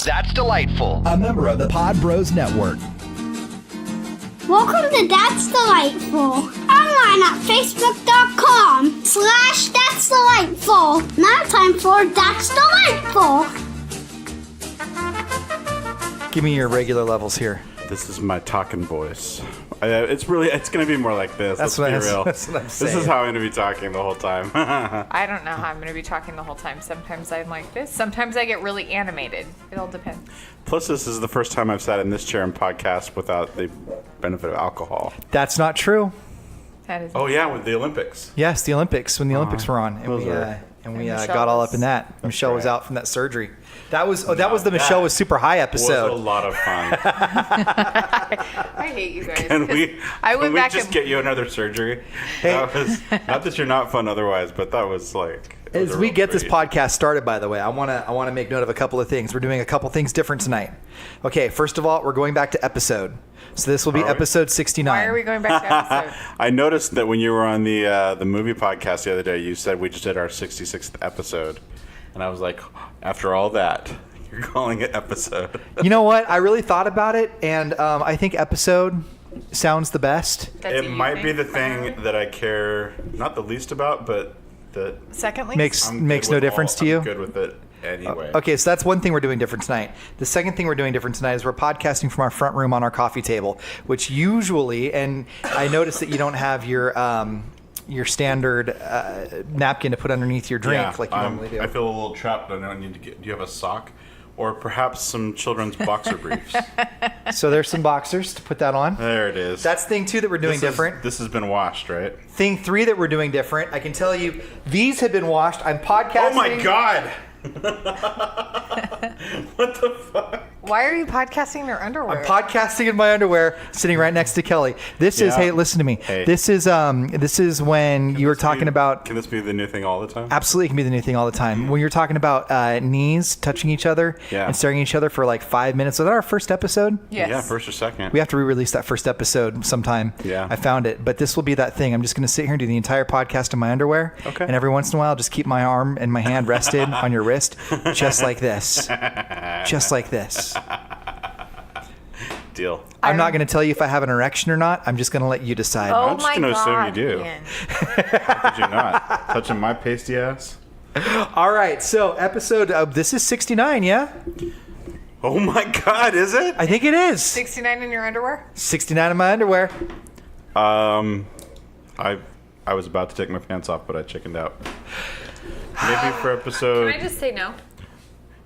That's Delightful, a member of the Pod Bros Network. Welcome to That's Delightful. Online at facebook.com/That's Delightful. Now time for That's Delightful. Give me your regular levels here. This is my talking voice. It's going to be more like this. That's Let's be real. That's what I'm saying. This is how I'm going to be talking the whole time. I don't know how I'm going to be talking the whole time. Sometimes I'm like this. Sometimes I get really animated. It all depends. Plus, this is the first time I've sat in this chair and podcast without the benefit of alcohol. That's not true. That is. Oh, yeah, with the Olympics. Yes, the Olympics, when the Olympics were on. And we got all up in that. Michelle was out from that surgery. That was the Michelle was super high episode. Was a lot of fun. I hate you guys. Can we just get you another surgery? Hey. That was, not that you're not fun otherwise, but that was like... As we get this podcast started, by the way, I want to make note of a couple of things. We're doing a couple things different tonight. Okay, first of all, we're going back to episode. So this will be episode 69. Why are we going back to episode? I noticed that when you were on the movie podcast the other day, you said we just did our 66th episode. And I was like, after all that, you're calling it episode. You know what? I really thought about it, and I think episode sounds the best. It might be the thing that I care not the least about, but that Secondly, makes no difference to you. I'm good with it anyway. Okay, so that's one thing we're doing different tonight. The second thing we're doing different tonight is we're podcasting from our front room on our coffee table, which usually, and I noticed that you don't have your standard napkin to put underneath your drink like you normally do. I feel a little trapped. I don't need to get. Do you have a sock, or perhaps some children's boxer briefs? So there's some boxers to put that on. There it is. That's thing 2 that we're doing different. This has been washed, right? Thing 3 that we're doing different. I can tell you, these have been washed. I'm podcasting. Oh my god! What the fuck? why are you podcasting in your underwear? I'm podcasting in my underwear, sitting right next to Kelly. This is, hey, listen to me. Hey. This is when you were talking about. Can this be the new thing all the time? Absolutely, it can be the new thing all the time. When you're talking about knees touching each other and staring at each other for like 5 minutes. Was that our first episode? Yes. Yeah, first or second. We have to re-release that first episode sometime. Yeah. I found it. But this will be that thing. I'm just going to sit here and do the entire podcast in my underwear. Okay. And every once in a while, just keep my arm and my hand rested on your wrist, just like this. Just like this. Deal. I'm not going to tell you if I have an erection or not. I'm just going to let you decide. Oh I'm just my going to assume God, you do. Ian. How could you not? Touching my pasty ass? All right. So episode, this is 69, yeah? Oh my God, is it? I think it is. 69 in your underwear? 69 in my underwear. I was about to take my pants off, but I chickened out. Maybe for episode... Can I just say no?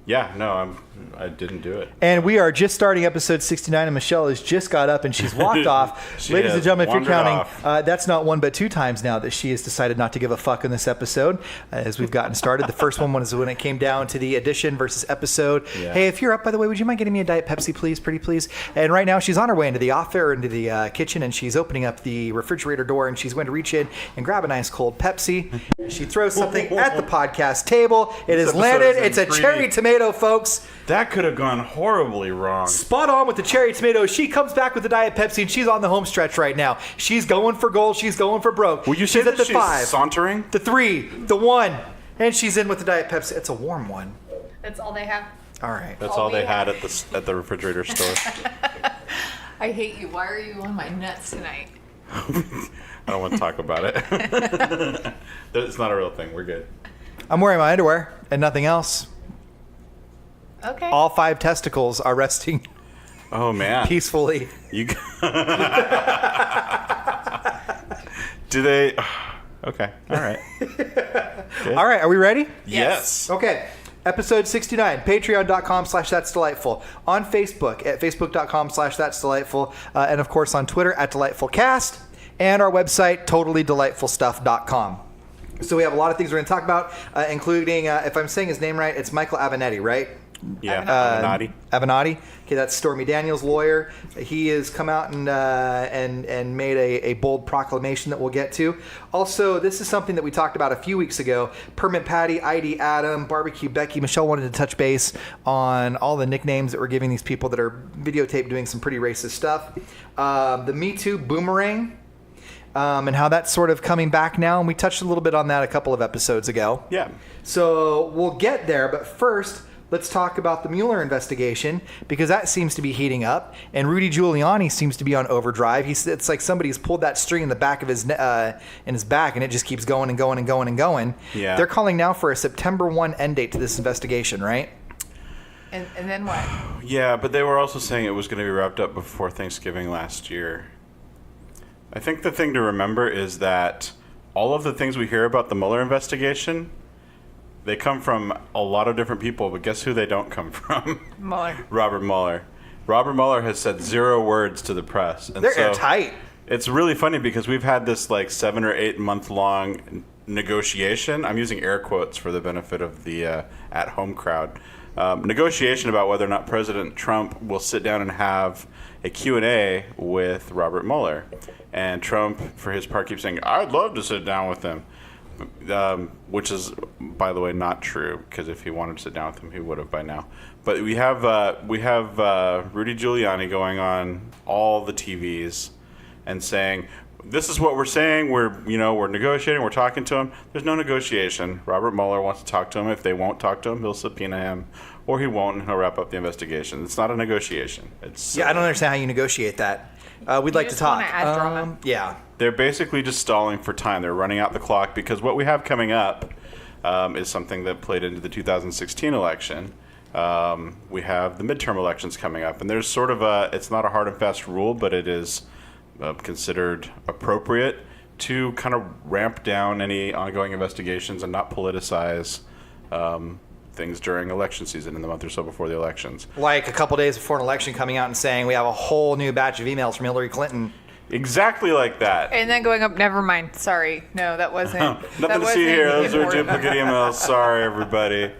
Yeah, no, I didn't do it. And we are just starting episode 69, and Michelle has just got up and she's walked off. Ladies and gentlemen, if you're counting, that's not one but two times now that she has decided not to give a fuck in this episode as we've gotten started. The first one was when it came down to the edition versus episode. Yeah. Hey, if you're up, by the way, would you mind getting me a Diet Pepsi, please, pretty please? And right now she's on her way into the into the kitchen, and she's opening up the refrigerator door, and she's going to reach in and grab a nice cold Pepsi. She throws something at the podcast table. It has landed. It's a cherry tomato, folks. That could have gone horribly wrong. Spot on with the cherry tomato. She comes back with the Diet Pepsi, and she's on the home stretch right now. She's going for gold. She's going for broke. Would you say she's at the she's 5, sauntering? the 3, the 1, and she's in with the Diet Pepsi. It's a warm one. That's all they have? All right. That's all they had at the refrigerator store. I hate you. Why are you on my nuts tonight? I don't want to talk about it. It's not a real thing. We're good. I'm wearing my underwear and nothing else. Okay. All 5 testicles are resting Oh man. peacefully. You. Do they? Okay. All right. All right. Are we ready? Yes. Okay. Episode 69, patreon.com/that's delightful. On Facebook at facebook.com/that's delightful. And of course on Twitter at delightfulcast. And our website, totallydelightfulstuff.com. So we have a lot of things we're going to talk about, including, if I'm saying his name right, it's Michael Avenatti, right? Yeah. Avenatti. Avenatti. Okay, that's Stormy Daniels' lawyer. He has come out and made a bold proclamation that we'll get to. Also, this is something that we talked about a few weeks ago. Permit Patty, ID Adam, Barbecue Becky. Michelle wanted to touch base on all the nicknames that we're giving these people that are videotaped doing some pretty racist stuff. The Me Too boomerang. And how that's sort of coming back now. And we touched a little bit on that a couple of episodes ago. Yeah. So we'll get there. But first, let's talk about the Mueller investigation, because that seems to be heating up, and Rudy Giuliani seems to be on overdrive. It's like somebody's pulled that string in the back of his in his back, and it just keeps going and going and going and going. Yeah. They're calling now for a September 1 end date to this investigation, right? And then what? Yeah, but they were also saying it was going to be wrapped up before Thanksgiving last year. I think the thing to remember is that all of the things we hear about the Mueller investigation, they come from a lot of different people, but guess who they don't come from? Mueller. Robert Mueller. Robert Mueller has said 0 words to the press. And They're airtight. It's really funny because we've had this like 7 or 8 month long negotiation. I'm using air quotes for the benefit of the at-home crowd. Negotiation about whether or not President Trump will sit down and have a Q&A with Robert Mueller. And Trump, for his part, keeps saying, I'd love to sit down with him. Which is, by the way, not true, because if he wanted to sit down with him, he would have by now. But we have Rudy Giuliani going on all the TVs and saying, this is what we're saying. We're negotiating. We're talking to him. There's no negotiation. Robert Mueller wants to talk to him. If they won't talk to him, he'll subpoena him, or he won't, and he'll wrap up the investigation. It's not a negotiation. I don't understand how you negotiate that. We'd like to talk. Want to add drama. Yeah. They're basically just stalling for time. They're running out the clock because what we have coming up is something that played into the 2016 election. We have the midterm elections coming up, and there's sort of it's not a hard and fast rule, but it is considered appropriate to kind of ramp down any ongoing investigations and not politicize things during election season in the month or so before the elections. Like a couple days before an election coming out and saying we have a whole new batch of emails from Hillary Clinton. Exactly like that. And then going up, never mind. Sorry. No, that wasn't. Nothing to see here. Those are duplicate emails. Sorry, everybody.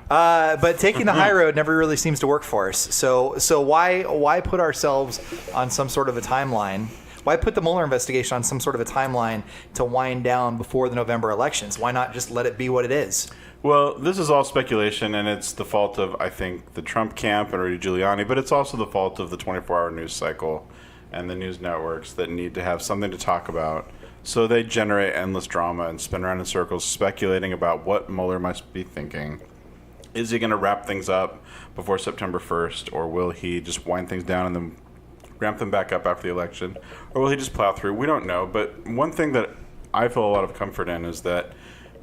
But taking the high road never really seems to work for us. So why put ourselves on some sort of a timeline? Why put the Mueller investigation on some sort of a timeline to wind down before the November elections? Why not just let it be what it is? Well, this is all speculation, and it's the fault of, I think, the Trump camp and Rudy Giuliani, but it's also the fault of the 24-hour news cycle and the news networks that need to have something to talk about. So they generate endless drama and spin around in circles speculating about what Mueller must be thinking. Is he going to wrap things up before September 1st, or will he just wind things down and then ramp them back up after the election? Or will he just plow through? We don't know. But one thing that I feel a lot of comfort in is that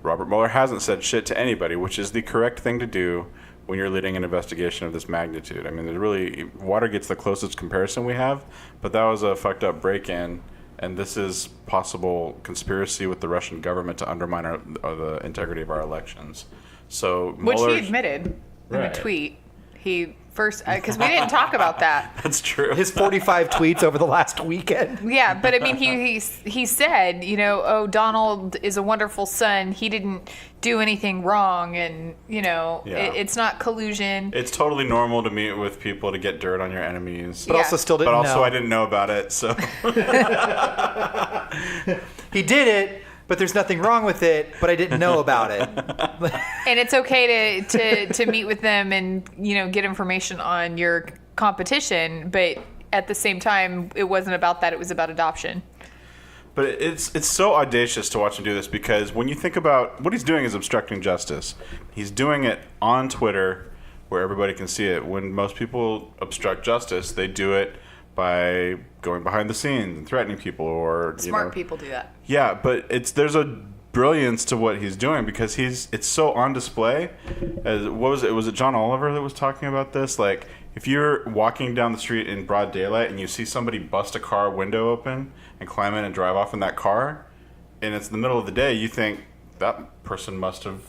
Robert Mueller hasn't said shit to anybody, which is the correct thing to do when you're leading an investigation of this magnitude. I mean, Watergate's the closest comparison we have, but that was a fucked up break-in, and this is possible conspiracy with the Russian government to undermine the integrity of our elections. So Which Mueller, he admitted in Right. a tweet. He first, because we didn't talk about that. That's true. His 45 tweets over the last weekend. Yeah, but I mean, he said, oh, Donald is a wonderful son. He didn't do anything wrong, and Yeah. it's not collusion. It's totally normal to meet with people to get dirt on your enemies. But Yeah. also still didn't But also know. I didn't know about it, so He did it, but there's nothing wrong with it, but I didn't know about it. And it's okay to meet with them and get information on your competition, but at the same time, it wasn't about that. It was about adoption. But it's so audacious to watch him do this, because when you think about what he's doing is obstructing justice. He's doing it on Twitter where everybody can see it. When most people obstruct justice, they do it by going behind the scenes and threatening people, or Smart people do that. Yeah, but there's a brilliance to what he's doing, because it's so on display. Was it John Oliver that was talking about this? Like, if you're walking down the street in broad daylight and you see somebody bust a car window open and climb in and drive off in that car, and it's the middle of the day, you think that person must have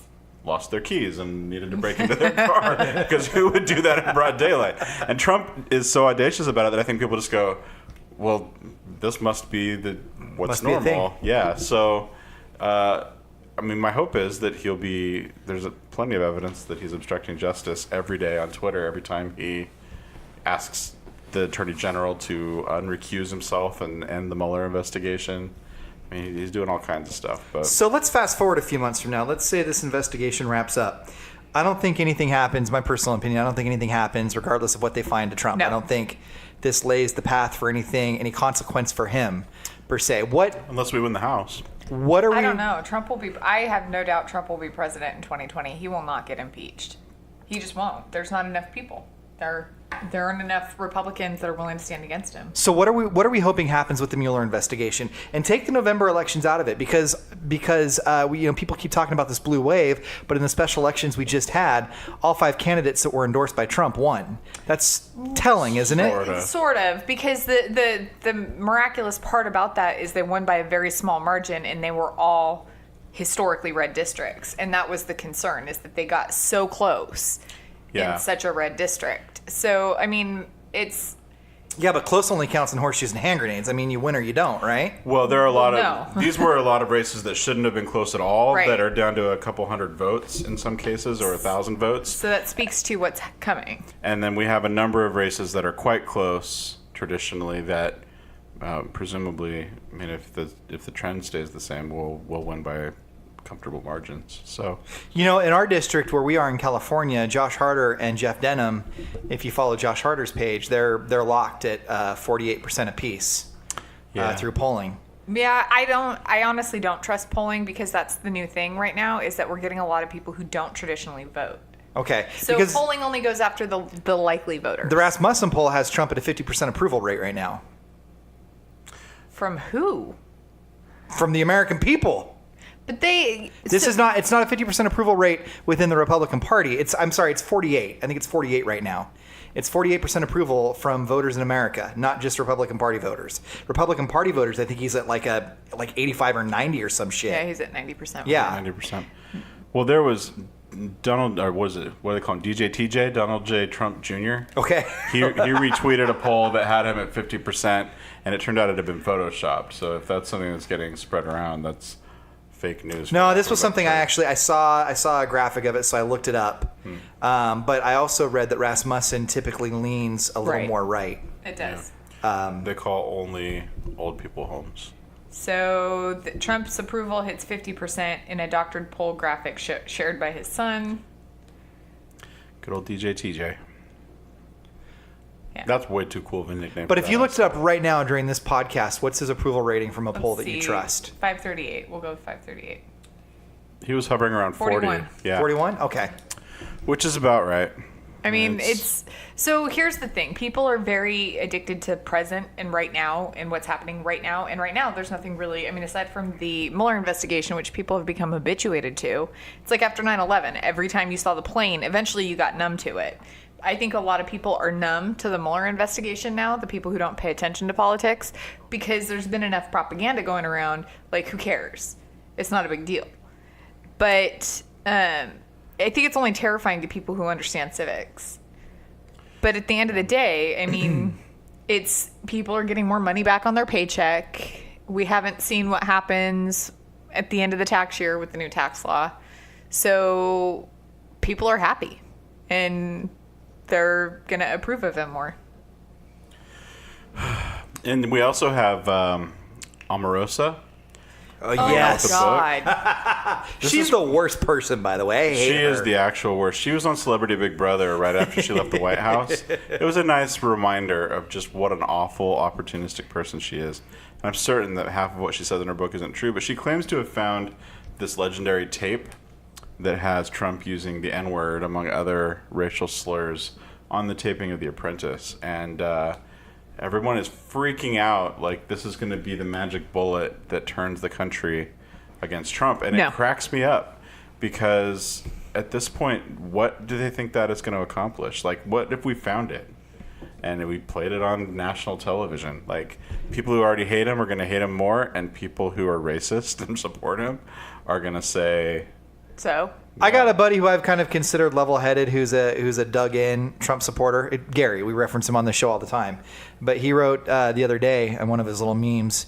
lost their keys and needed to break into their car, because who would do that in broad daylight? And Trump is so audacious about it that I think people just go, well, this must be what's Must be a normal. thing. Yeah, so I mean, my hope is that there's plenty of evidence that he's obstructing justice every day on Twitter, every time he asks the Attorney General to unrecuse himself and end the Mueller investigation. I mean, he's doing all kinds of stuff. But So let's fast forward a few months from now. Let's say this investigation wraps up. I don't think anything happens, my personal opinion, I don't think anything happens regardless of what they find to Trump. No. I don't think this lays the path for any consequence for him, per se. unless we win the House. What are we... I don't know. I have no doubt Trump will be president in 2020. He will not get impeached. He just won't. There's not enough people. There aren't enough Republicans that are willing to stand against him. So what are we hoping happens with the Mueller investigation? And take the November elections out of it, because people keep talking about this blue wave, but in the special elections we just had, all 5 candidates that were endorsed by Trump won. That's telling, isn't it? Sort of, because the miraculous part about that is they won by a very small margin, and they were all historically red districts, and that was the concern, is that they got so close in such a red district. So, I mean, it's... Yeah, but close only counts in horseshoes and hand grenades. I mean, you win or you don't, right? Well, there are a lot of... These were a lot of races that shouldn't have been close at all, that are down to a couple hundred votes in some cases, or 1,000 votes. So that speaks to what's coming. And then we have a number of races that are quite close, traditionally, that presumably, I mean, if the trend stays the same, we'll win by comfortable margins. So, in our district where we are in California, Josh Harder and Jeff Denham, if you follow Josh Harder's page, they're locked at 48% apiece through polling. Yeah, I honestly don't trust polling, because that's the new thing right now, is that we're getting a lot of people who don't traditionally vote. Okay. So because polling only goes after the likely voters. The Rasmussen poll has Trump at a 50% approval rate right now. From who? From the American people. But it's not a 50% approval rate within the Republican Party. It's 48. I think it's 48 right now. It's 48% approval from voters in America, not just Republican Party voters. Republican Party voters, I think he's at like 85 or 90 or some shit. Yeah, he's at 90%. Yeah. 90%. Well, there was Donald, or what do they call him? DJTJ, Donald J. Trump Jr. Okay. he retweeted a poll that had him at 50%, and it turned out it had been photoshopped. So if that's something that's getting spread around, that's fake news. No, this was something I saw a graphic of it, so I looked it up. But I also read that Rasmussen typically leans a little more right. It does. They call only old people homes. So Trump's approval hits 50% in a doctored poll graphic shared by his son. Good old DJ TJ. Yeah. That's way too cool of a nickname. But if you looked it up right now during this podcast, what's his approval rating from a poll that you trust? 538. We'll go with 538. He was hovering around 41. 40. Yeah. 41? Okay. Which is about right. I mean, so here's the thing. People are very addicted to present and right now and what's happening right now. And right now, there's nothing really, I mean, aside from the Mueller investigation, which people have become habituated to, it's like after 9/11. Every time you saw the plane, eventually you got numb to it. I think a lot of people are numb to the Mueller investigation now, the people who don't pay attention to politics, because there's been enough propaganda going around, like, who cares? It's not a big deal. But I think it's only terrifying to people who understand civics. But at the end of the day, I mean, people are getting more money back on their paycheck. We haven't seen what happens at the end of the tax year with the new tax law. So people are happy. And they're going to approve of him more. And we also have Omarosa. Oh, yes. God. She's the worst person, by the way. She is the actual worst. She was on Celebrity Big Brother right after she left the White House. It was a nice reminder of just what an awful, opportunistic person she is. And I'm certain that half of what she says in her book isn't true, but she claims to have found this legendary tape that has Trump using the N-word, among other racial slurs, on the taping of The Apprentice. And everyone is freaking out like this is going to be the magic bullet that turns the country against Trump. And it cracks me up because at this point, what do they think that is going to accomplish? Like, what if we found it and we played it on national television? Like, people who already hate him are going to hate him more, and people who are racist and support him are going to say... So... I got a buddy who I've kind of considered level-headed, who's a dug-in Trump supporter. Gary, we reference him on the show all the time. But he wrote the other day on one of his little memes,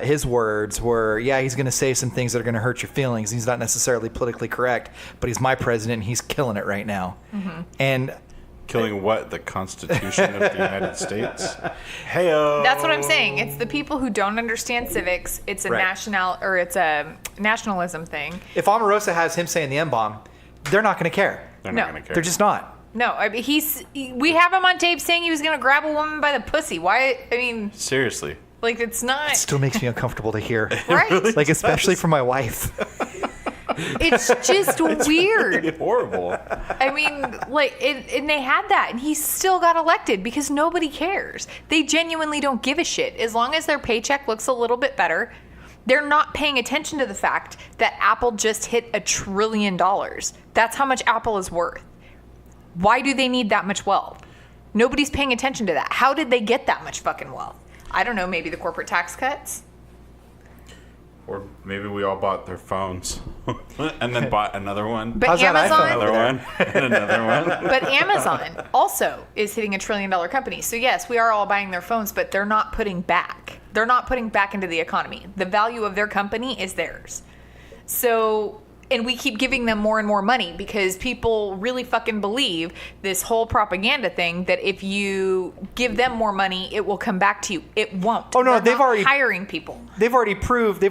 his words were, he's going to say some things that are going to hurt your feelings. He's not necessarily politically correct, but he's my president, and he's killing it right now. Mm-hmm. And... Killing what? The Constitution of the United States? Hey-o! That's what I'm saying. It's the people who don't understand civics. It's it's a nationalism thing. If Omarosa has him saying the N-bomb, they're not going to care. They're not going to care. They're just not. No, I mean, we have him on tape saying he was going to grab a woman by the pussy. Why? I mean... Seriously. Like, it's not... It still makes me uncomfortable to hear. Right? Like, especially for my wife. It's just weird. It's horrible. I mean, and they had that, and he still got elected because nobody cares. They genuinely don't give a shit. As long as their paycheck looks a little bit better, they're not paying attention to the fact that Apple just hit $1 trillion. That's how much Apple is worth. Why do they need that much wealth? Nobody's paying attention to that. How did they get that much fucking wealth? I don't know, maybe the corporate tax cuts? Or maybe we all bought their phones and then bought another one. But How's that Amazon, iPhone Another one and another one. But Amazon also is hitting $1 trillion company. So yes, we are all buying their phones, but they're not putting back. They're not putting back into the economy. The value of their company is theirs. So, and we keep giving them more and more money because people really fucking believe this whole propaganda thing that if you give them more money, it will come back to you. It won't. Oh no, They're they've not already hiring people. They've already proved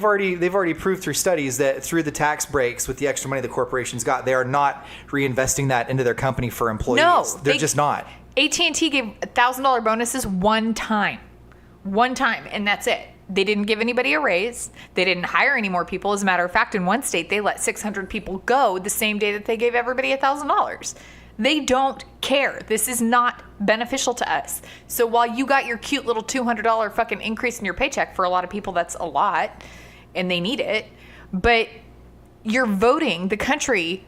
through studies that through the tax breaks with the extra money the corporations got, they are not reinvesting that into their company for employees. No, they're just not. AT&T gave $1,000 bonuses one time, and that's it. They didn't give anybody a raise. They didn't hire any more people. As a matter of fact, in one state, they let 600 people go the same day that they gave everybody $1,000. They don't care. This is not beneficial to us. So while you got your cute little $200 fucking increase in your paycheck, for a lot of people, that's a lot, and they need it. But you're voting the country,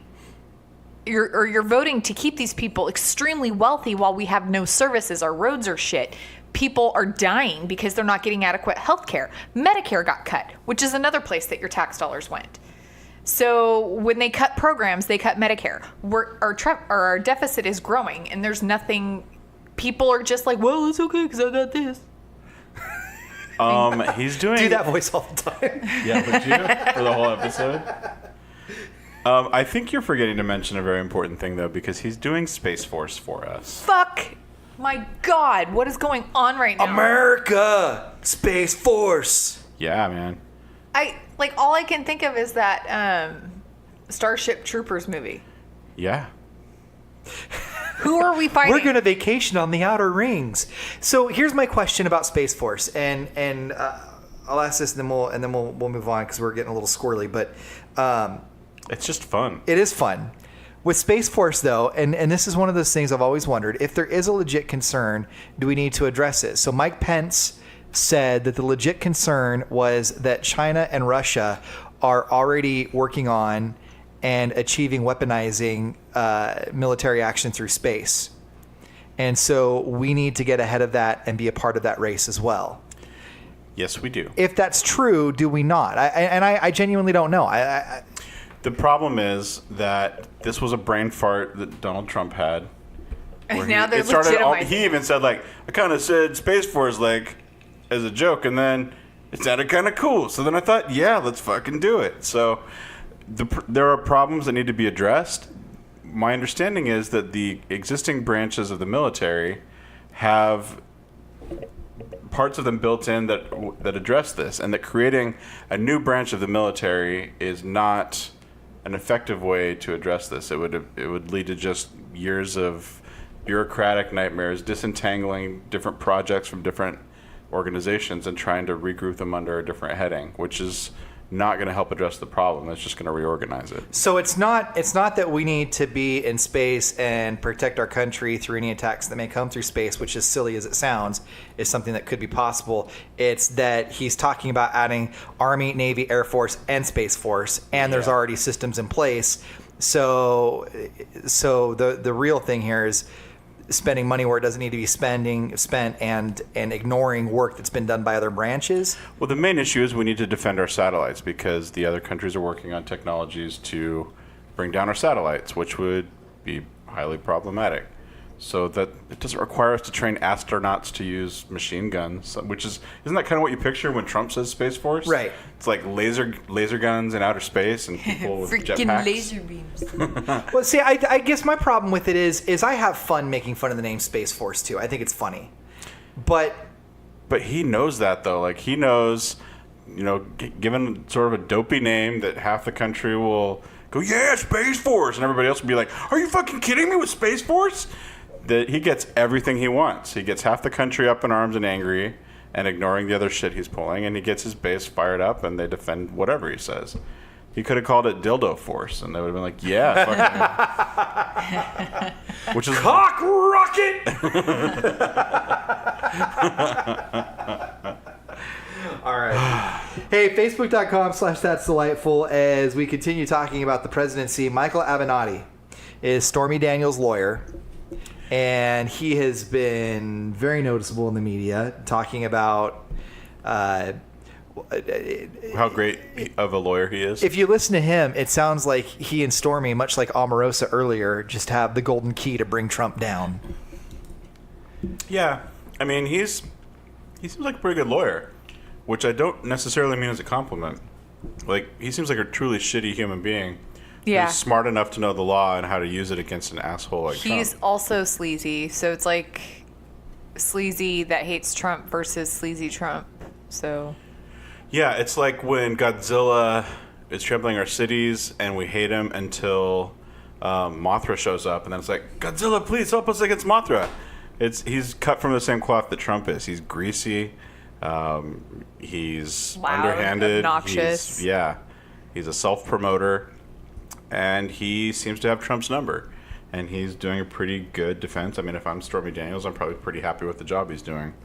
you're voting to keep these people extremely wealthy while we have no services. Our roads are shit. People are dying because they're not getting adequate health care. Medicare got cut, which is another place that your tax dollars went. So when they cut programs, they cut Medicare. Our deficit is growing, and there's nothing. People are just like, well, it's okay because I got this. He's doing... Do that voice all the time. Yeah, would you? For the whole episode? I think you're forgetting to mention a very important thing, though, because he's doing Space Force for us. Fuck. My God, what is going on right now? America, Space Force. Yeah, man. All I can think of is that Starship Troopers movie. Yeah. Who are we fighting? We're going to vacation on the outer rings. So here's my question about Space Force, and I'll ask this, and then we'll move on because we're getting a little squirrely. But It's just fun. it is fun. With Space Force, though, and this is one of those things I've always wondered, if there is a legit concern, do we need to address it? So Mike Pence said that the legit concern was that China and Russia are already working on and achieving weaponizing military action through space. And so we need to get ahead of that and be a part of that race as well. Yes, we do. If that's true, do we not? I genuinely don't know. The problem is that this was a brain fart that Donald Trump had. And now they're legitimizing. He even said, I kind of said Space Force, as a joke, and then it sounded kind of cool. So then I thought, yeah, let's fucking do it. So there are problems that need to be addressed. My understanding is that the existing branches of the military have parts of them built in that address this, and that creating a new branch of the military is not an effective way to address this. It would lead to just years of bureaucratic nightmares, disentangling different projects from different organizations and trying to regroup them under a different heading, which is not going to help address the problem. It's just going to reorganize it. So it's not that we need to be in space and protect our country through any attacks that may come through space, which, as silly as it sounds, is something that could be possible. It's that he's talking about adding Army, Navy, Air Force, and Space Force, and there's already systems in place. So the real thing here is spending money where it doesn't need to be spent and ignoring work that's been done by other branches. Well, the main issue is we need to defend our satellites because the other countries are working on technologies to bring down our satellites, which would be highly problematic. So that it doesn't require us to train astronauts to use machine guns, isn't that kind of what you picture when Trump says Space Force? Right. It's like laser guns in outer space and people with freaking jetpacks. laser beams. Well, see, I guess my problem with it is I have fun making fun of the name Space Force too. I think it's funny, but he knows that though. He knows, given sort of a dopey name that half the country will go, yeah, Space Force, and everybody else will be like, are you fucking kidding me with Space Force? That he gets everything he wants. He gets half the country up in arms and angry and ignoring the other shit he's pulling, and he gets his base fired up and they defend whatever he says. He could have called it dildo force, and they would have been like, yeah, fucking. Which is cock rocket. All right. Hey, Facebook.com/That's Delightful. As we continue talking about the presidency, Michael Avenatti is Stormy Daniels' lawyer, and he has been very noticeable in the media talking about how great of a lawyer he is. If you listen to him, it sounds like he and Stormy, much like Omarosa earlier, just have the golden key to bring Trump down. Yeah. I mean, he seems like a pretty good lawyer, which I don't necessarily mean as a compliment. Like, he seems like a truly shitty human being. Yeah. He's smart enough to know the law and how to use it against an asshole like Trump. He's also sleazy, so it's like sleazy that hates Trump versus sleazy Trump. So... Yeah, it's like when Godzilla is trampling our cities and we hate him until Mothra shows up, and then it's like, Godzilla, please help us against Mothra. He's cut from the same cloth that Trump is. He's greasy. He's loud, underhanded. obnoxious. He's a self-promoter, and he seems to have Trump's number. And he's doing a pretty good defense. I mean, if I'm Stormy Daniels, I'm probably pretty happy with the job he's doing.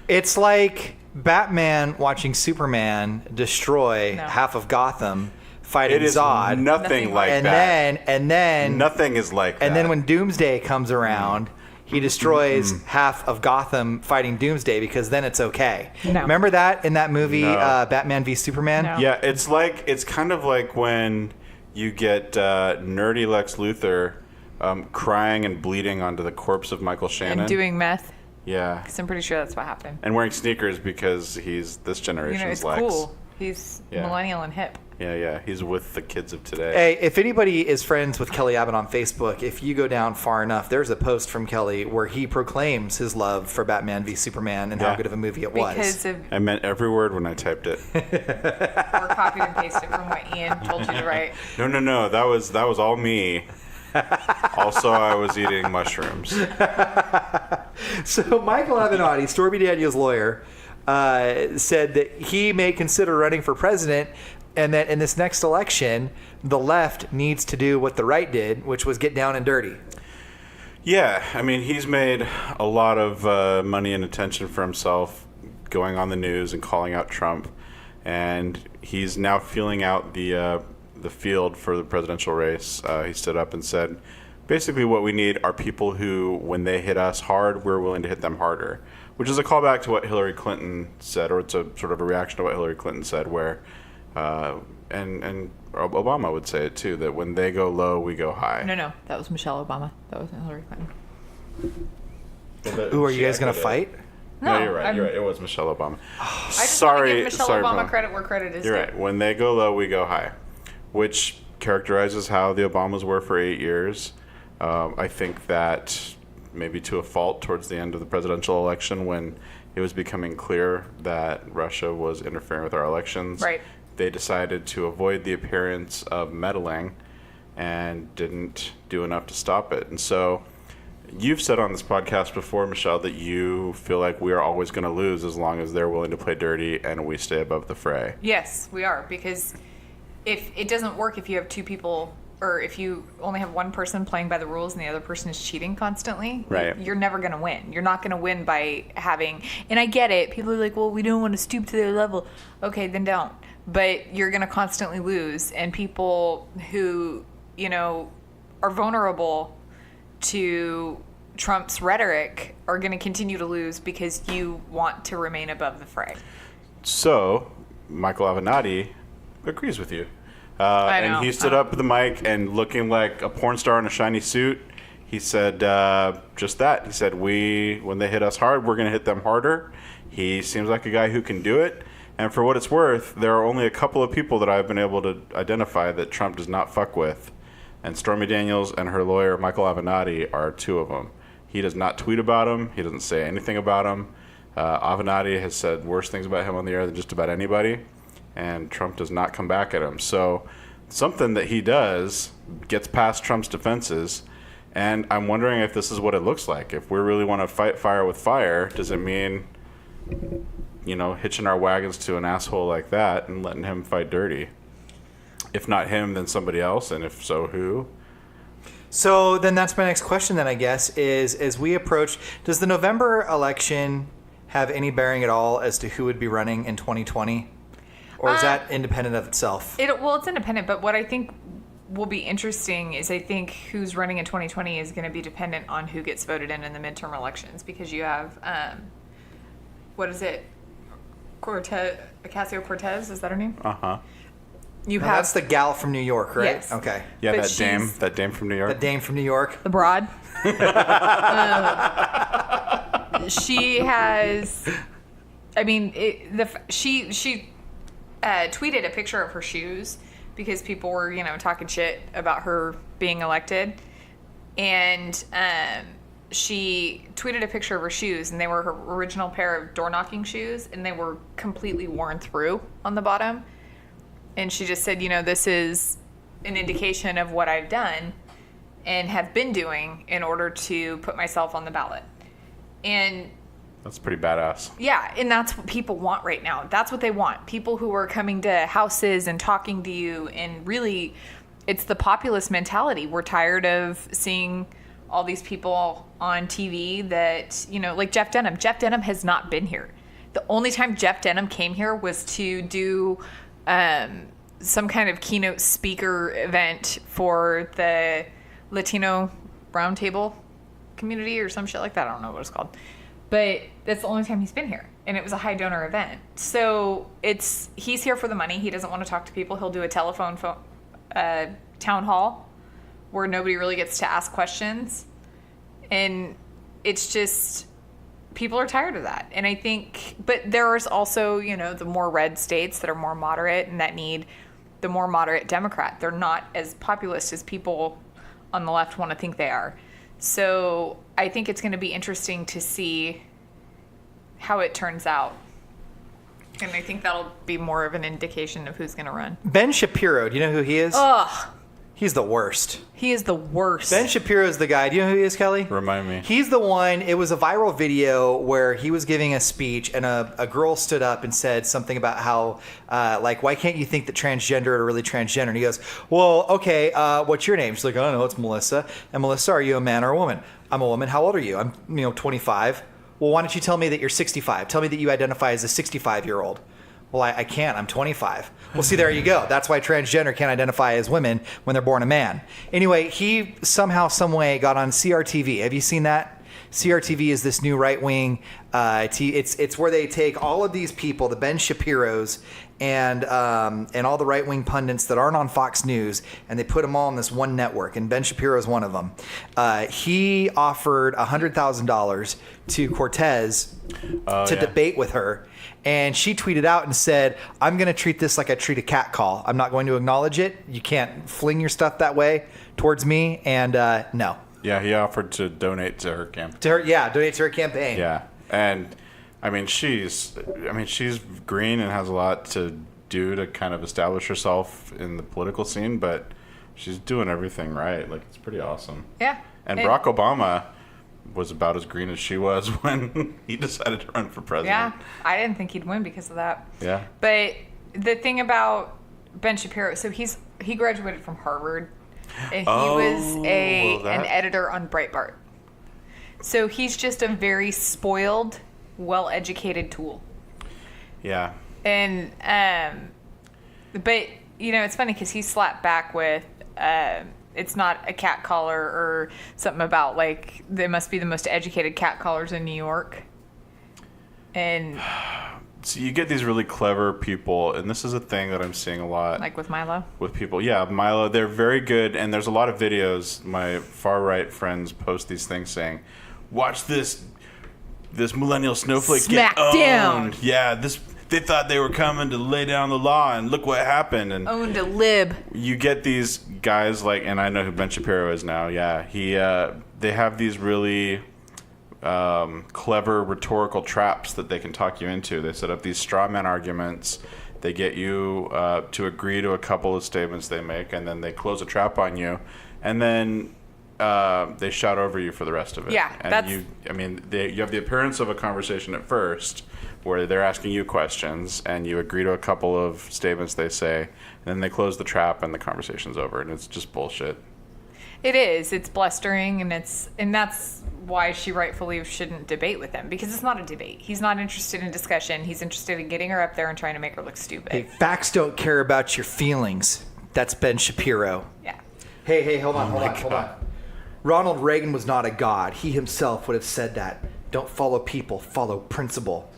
It's like Batman watching Superman destroy half of Gotham, fighting Zod. Nothing like and that. And then nothing is like that. And then when Doomsday comes around, he destroys half of Gotham fighting Doomsday, because then it's okay. No. Remember that in that movie, No. Batman v Superman? No. Yeah, it's kind of like when you get nerdy Lex Luthor crying and bleeding onto the corpse of Michael Shannon. And doing meth. Yeah. Because I'm pretty sure that's what happened. And wearing sneakers because he's this generation's it's Lex. cool. He's millennial and hip. Yeah. He's with the kids of today. Hey, if anybody is friends with Kelly Abbott on Facebook, if you go down far enough, there's a post from Kelly where he proclaims his love for Batman v Superman and how good of a movie it was. Because of... I meant every word when I typed it. Or copied and pasted from what Ian told you to write. No. That was all me. Also, I was eating mushrooms. So Michael Avenatti, Stormy Daniels' lawyer, said that he may consider running for president, and that in this next election, the left needs to do what the right did, which was get down and dirty. Yeah, I mean, he's made a lot of money and attention for himself going on the news and calling out Trump, and he's now feeling out the field for the presidential race. He stood up and said, basically what we need are people who, when they hit us hard, we're willing to hit them harder, which is a callback to what Hillary Clinton said, or it's a sort of a reaction to what Hillary Clinton said, where, and Obama would say it too, that when they go low, we go high. No, that was Michelle Obama. That wasn't Hillary Clinton. Ooh, are you guys going to fight? No, you're right. It was Michelle Obama. I just want to give Michelle Obama credit where credit is due. You're right. When they go low, we go high, which characterizes how the Obamas were for 8 years. I think that maybe to a fault towards the end of the presidential election, when it was becoming clear that Russia was interfering with our elections, right, they decided to avoid the appearance of meddling and didn't do enough to stop it. And so you've said on this podcast before, Michelle, that you feel like we are always going to lose as long as they're willing to play dirty and we stay above the fray. Yes, we are, because if it doesn't work if you have two people, or if you only have one person playing by the rules and the other person is cheating constantly, right, you're never going to win. You're not going to win by having, and I get it, people are like, well, we don't want to stoop to their level. Okay, then don't. But you're going to constantly lose, and people who, are vulnerable to Trump's rhetoric are going to continue to lose because you want to remain above the fray. So, Michael Avenatti agrees with you. I know. And he stood up at the mic and looking like a porn star in a shiny suit, he said just that. He said, when they hit us hard, we're going to hit them harder. He seems like a guy who can do it. And for what it's worth, there are only a couple of people that I've been able to identify that Trump does not fuck with. And Stormy Daniels and her lawyer, Michael Avenatti, are two of them. He does not tweet about him. He doesn't say anything about him. Avenatti has said worse things about him on the air than just about anybody. And Trump does not come back at him. So something that he does gets past Trump's defenses. And I'm wondering if this is what it looks like. If we really want to fight fire with fire, does it mean, hitching our wagons to an asshole like that and letting him fight dirty? If not him, then somebody else, and if so, who? So then that's my next question then, I guess, is as we approach, does the November election have any bearing at all as to who would be running in 2020? Or is that independent of itself? It's independent, but what I think will be interesting is I think who's running in 2020 is going to be dependent on who gets voted in the midterm elections, because you have, what is it? Ocasio-Cortez, is that her name? Uh-huh. That's the gal from New York, right? Yes. Okay. Yeah, that dame from New York. The dame from New York. The broad. She has, I mean, she tweeted a picture of her shoes because people were, talking shit about her being elected. And she tweeted a picture of her shoes, and they were her original pair of door-knocking shoes, and they were completely worn through on the bottom. And she just said, this is an indication of what I've done and have been doing in order to put myself on the ballot. And that's pretty badass. Yeah, and that's what people want right now. That's what they want. People who are coming to houses and talking to you, and really, it's the populist mentality. We're tired of seeing all these people on TV that, like Jeff Denham. Jeff Denham has not been here. The only time Jeff Denham came here was to do some kind of keynote speaker event for the Latino roundtable community or some shit like that. I don't know what it's called. But that's the only time he's been here. And it was a high donor event. So he's here for the money. He doesn't want to talk to people. He'll do a telephone town hall where nobody really gets to ask questions. And it's just, people are tired of that. And I think, but there's also, the more red states that are more moderate and that need the more moderate Democrat. They're not as populist as people on the left want to think they are. So I think it's going to be interesting to see how it turns out. And I think that'll be more of an indication of who's going to run. Ben Shapiro, do you know who he is? Ugh. He's the worst. He is the worst. Ben Shapiro is the guy. Do you know who he is, Kelly? Remind me. He's the one. It was a viral video where he was giving a speech, and a girl stood up and said something about how, why can't you think that transgender are really transgender? And he goes, well, okay, what's your name? She's like, I don't know, it's Melissa. And Melissa, are you a man or a woman? I'm a woman. How old are you? I'm 25. Well, why don't you tell me that you're 65? Tell me that you identify as a 65-year-old. Well, I can't. I'm 25. Well, see, there you go. That's why transgender can't identify as women when they're born a man. Anyway, he somehow, some way got on CRTV. Have you seen that? CRTV is this new right-wing. It's where they take all of these people, the Ben Shapiros, and all the right-wing pundits that aren't on Fox News, and they put them all on this one network. And Ben Shapiro is one of them. He offered $100,000 to Cortez to debate with her. And she tweeted out and said, I'm going to treat this like I treat a cat call. I'm not going to acknowledge it. You can't fling your stuff that way towards me. And no. Yeah, he offered to donate to her campaign. Donate to her campaign. Yeah. And she's green and has a lot to do to kind of establish herself in the political scene, but she's doing everything right. Like, it's pretty awesome. Yeah. And Barack Obama was about as green as she was when he decided to run for president. Yeah, I didn't think he'd win because of that. Yeah. But the thing about Ben Shapiro, so he graduated from Harvard, and he was an editor on Breitbart. So he's just a very spoiled, well-educated tool. Yeah. And but it's funny because he slapped back with it's not a cat caller or something about like they must be the most educated cat callers in New York. And so you get these really clever people, and this is a thing that I'm seeing a lot. Like with Milo? With people. Yeah, Milo, they're very good, and there's a lot of videos. My far-right friends post these things saying, watch this millennial snowflake Smack get owned. down. Yeah, they thought they were coming to lay down the law, and look what happened. And owned a lib. You get these guys like, and I know who Ben Shapiro is now. Yeah, they have these really clever rhetorical traps that they can talk you into. They set up these straw man arguments. They get you to agree to a couple of statements they make, and then they close a trap on you. And then they shout over you for the rest of it. Yeah, and you have the appearance of a conversation at first where they're asking you questions and you agree to a couple of statements they say, and then they close the trap and the conversation's over, and it's just bullshit. It is. It's blustering, and that's why she rightfully shouldn't debate with him, because it's not a debate. He's not interested in discussion. He's interested in getting her up there and trying to make her look stupid. Hey, facts don't care about your feelings. That's Ben Shapiro. Yeah. Hey, hold on. Ronald Reagan was not a god. He himself would have said that. Don't follow people, follow principle.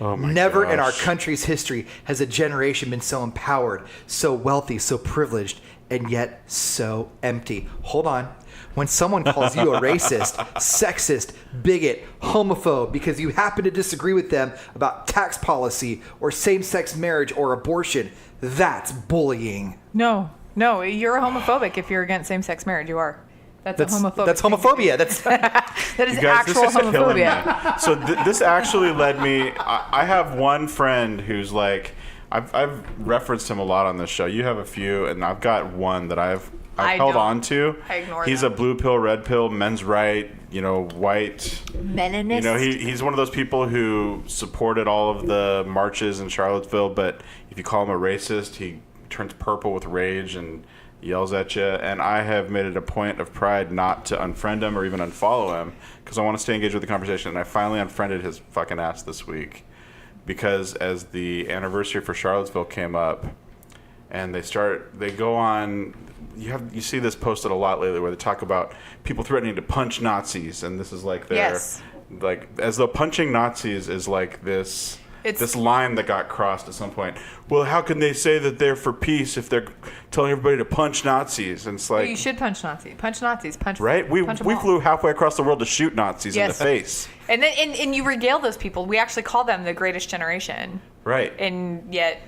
Oh my Never gosh. in our country's history has a generation been so empowered, so wealthy, so privileged, and yet so empty. Hold on. When someone calls you a racist, sexist, bigot, homophobe because you happen to disagree with them about tax policy or same-sex marriage or abortion, that's bullying. No, you're homophobic if you're against same-sex marriage. You are. That's homophobic. That's homophobia. That is You guys, actual this is killing homophobia. me. So this actually led me. I have one friend who's like, I've referenced him a lot on this show. You have a few, and I've got one that I've held on to. I ignore He's them. a blue pill, red pill, men's right, white. Meninist. He's one of those people who supported all of the marches in Charlottesville, but if you call him a racist, he turns purple with rage and yells at you. And I have made it a point of pride not to unfriend him or even unfollow him because I want to stay engaged with the conversation. And I finally unfriended his fucking ass this week because as the anniversary for Charlottesville came up, and they go on. You see this posted a lot lately where they talk about people threatening to punch Nazis, and this is like their like as though punching Nazis is like this line that got crossed at some point. Well, how can they say that they're for peace if they're telling everybody to punch Nazis? And it's like, well, you should punch Nazis. Punch Nazis. Right? We punch them all. flew halfway across the world to shoot Nazis in the face. And then and you regale those people. We actually call them the greatest generation. Right. And yet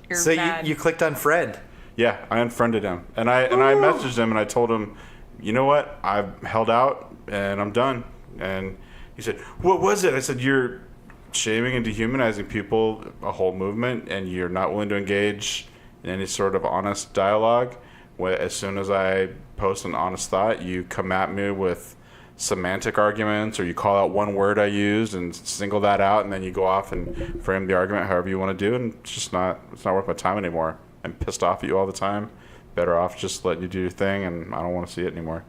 you're So mad. you clicked unfriend. Yeah, I unfriended him. And I messaged him and I told him, you know what? I've held out and I'm done. And he said, what was it? I said, you're shaming and dehumanizing people, a whole movement, and you're not willing to engage in any sort of honest dialogue. As soon as I post an honest thought, you come at me with semantic arguments, or you call out one word I used and single that out, and then you go off and frame the argument however you want to do, and it's not worth my time anymore. I'm pissed off at you all the time. Better off just letting you do your thing, and I don't want to see it anymore.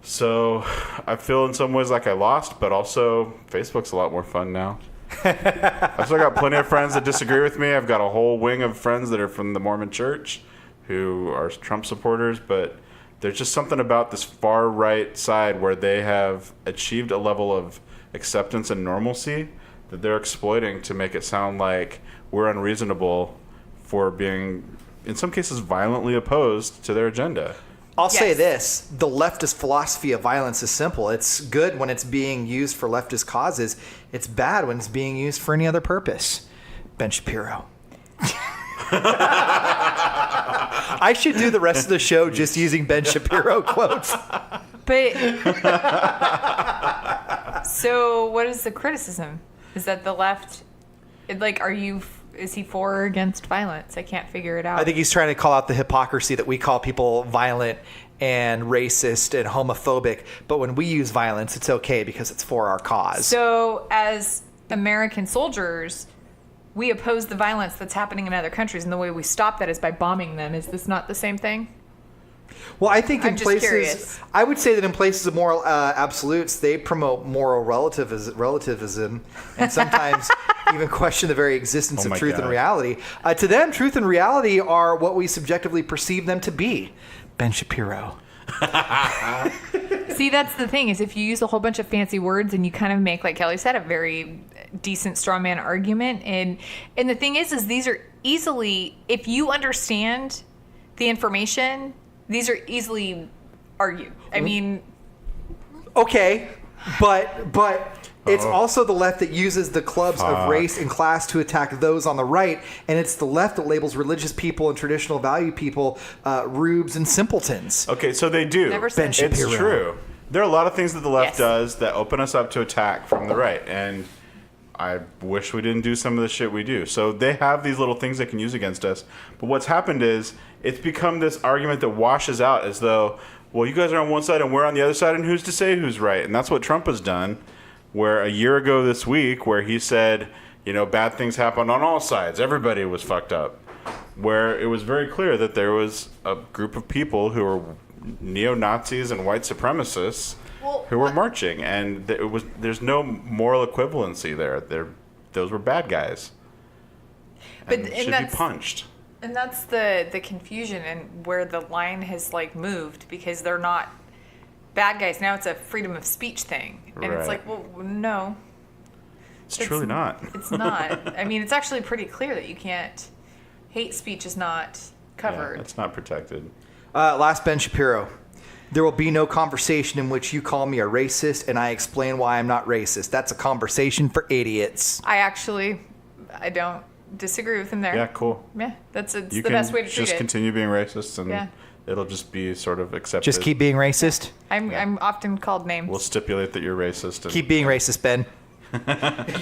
So I feel in some ways like I lost, but also Facebook's a lot more fun now. I've still got plenty of friends that disagree with me. I've got a whole wing of friends that are from the Mormon Church who are Trump supporters, but there's just something about this far right side where they have achieved a level of acceptance and normalcy that they're exploiting to make it sound like we're unreasonable for being, in some cases, violently opposed to their agenda. I'll say this. The leftist philosophy of violence is simple. It's good when it's being used for leftist causes. It's bad when it's being used for any other purpose. Ben Shapiro. I should do the rest of the show just using Ben Shapiro quotes. But so what is the criticism? Is that the left, like, is he for or against violence? I can't figure it out. I think he's trying to call out the hypocrisy that we call people violent and racist and homophobic. But when we use violence, it's okay because it's for our cause. So as American soldiers, we oppose the violence that's happening in other countries, and the way we stop that is by bombing them. Is this not the same thing? Well, I think I'm in just places, curious. I would say that in places of moral absolutes, they promote moral relativism and sometimes even question the very existence of truth and reality. To them, truth and reality are what we subjectively perceive them to be. Ben Shapiro. See, that's the thing, is if you use a whole bunch of fancy words and you kind of make, like Kelly said, a very decent straw man argument. And the thing is these are easily, if you understand the information, these are easily argued. I mean, okay, but it's also the left that uses the clubs of race and class to attack those on the right, and it's the left that labels religious people and traditional value people rubes and simpletons. Okay, so they do. Never said Ben Shapiro. It's true. There are a lot of things that the left does that open us up to attack from the right, and I wish we didn't do some of the shit we do. So they have these little things they can use against us. But what's happened is it's become this argument that washes out as though, well, you guys are on one side and we're on the other side, and who's to say who's right? And that's what Trump has done, where a year ago this week, where he said, bad things happened on all sides. Everybody was fucked up. Where it was very clear that there was a group of people who were neo-Nazis and white supremacists who were marching, and there's no moral equivalency there. Those were bad guys. And should be punched. And that's the confusion and where the line has moved, because they're not bad guys. Now it's a freedom of speech thing. And it's like, well, no. It's truly not. It's not. I mean, it's actually pretty clear that you can't. Hate speech is not covered. Yeah, it's not protected. Last Ben Shapiro. There will be no conversation in which you call me a racist and I explain why I'm not racist. That's a conversation for idiots. I don't disagree with him there. Yeah, cool. Yeah, it's the best way to treat it. Just continue being racist, and it'll just be sort of accepted. Just keep being racist. I'm often called names. We'll stipulate that you're racist. Keep being racist, Ben.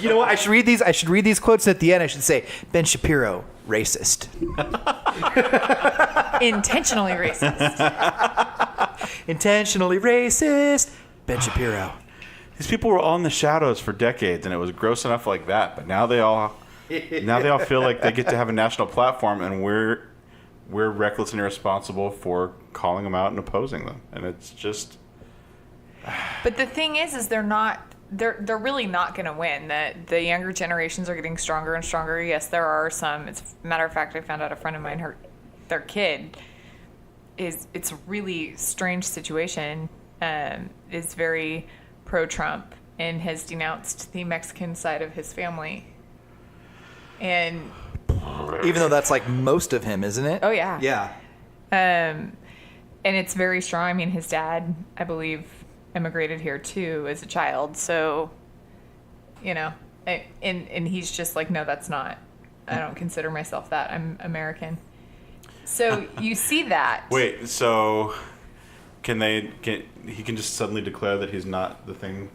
You know what? I should read these quotes at the end. I should say, Ben Shapiro, racist. Intentionally racist. Intentionally racist. Ben Shapiro. These people were all in the shadows for decades, and it was gross enough like that. But now they all feel like they get to have a national platform, and we're reckless and irresponsible for calling them out and opposing them. And it's just. But the thing is they're not. They're really not going to win. The younger generations are getting stronger and stronger. Yes, there are some. It's a matter of fact, I found out a friend of mine, their kid it's a really strange situation. Is very pro-Trump and has denounced the Mexican side of his family. And even though that's most of him, isn't it? Oh yeah. Yeah. And it's very strong. I mean, his dad, I believe, immigrated here too as a child, so and he's just no, that's not, I don't consider myself that, I'm American. So you see that. Wait, so he can just suddenly declare that he's not the thing?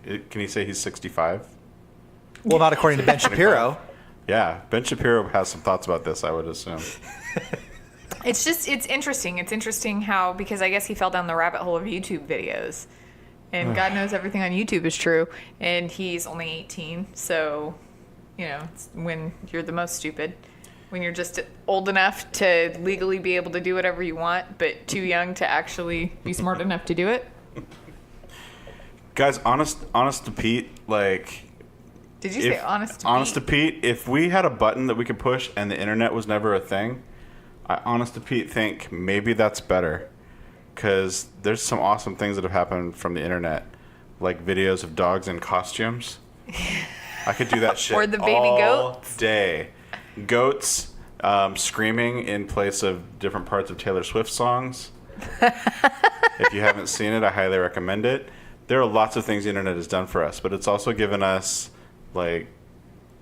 Can he say he's 65? Well, not according to Ben Shapiro. Yeah, Ben Shapiro has some thoughts about this, I would assume. It's interesting. It's interesting how, because I guess he fell down the rabbit hole of YouTube videos. And God knows everything on YouTube is true. And he's only 18. So, it's when you're the most stupid. When you're just old enough to legally be able to do whatever you want, but too young to actually be smart enough to do it. Guys, honest to Pete, Did you say honest to Pete? Honest to Pete, if we had a button that we could push and the internet was never a thing, I honest to Pete think maybe that's better. Because there's some awesome things that have happened from the internet, like videos of dogs in costumes. I could do that shit or the baby all goats. Day. Goats screaming in place of different parts of Taylor Swift songs. If you haven't seen it, I highly recommend it. There are lots of things the internet has done for us, but it's also given us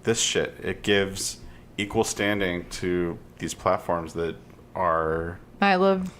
this shit. It gives equal standing to these platforms that are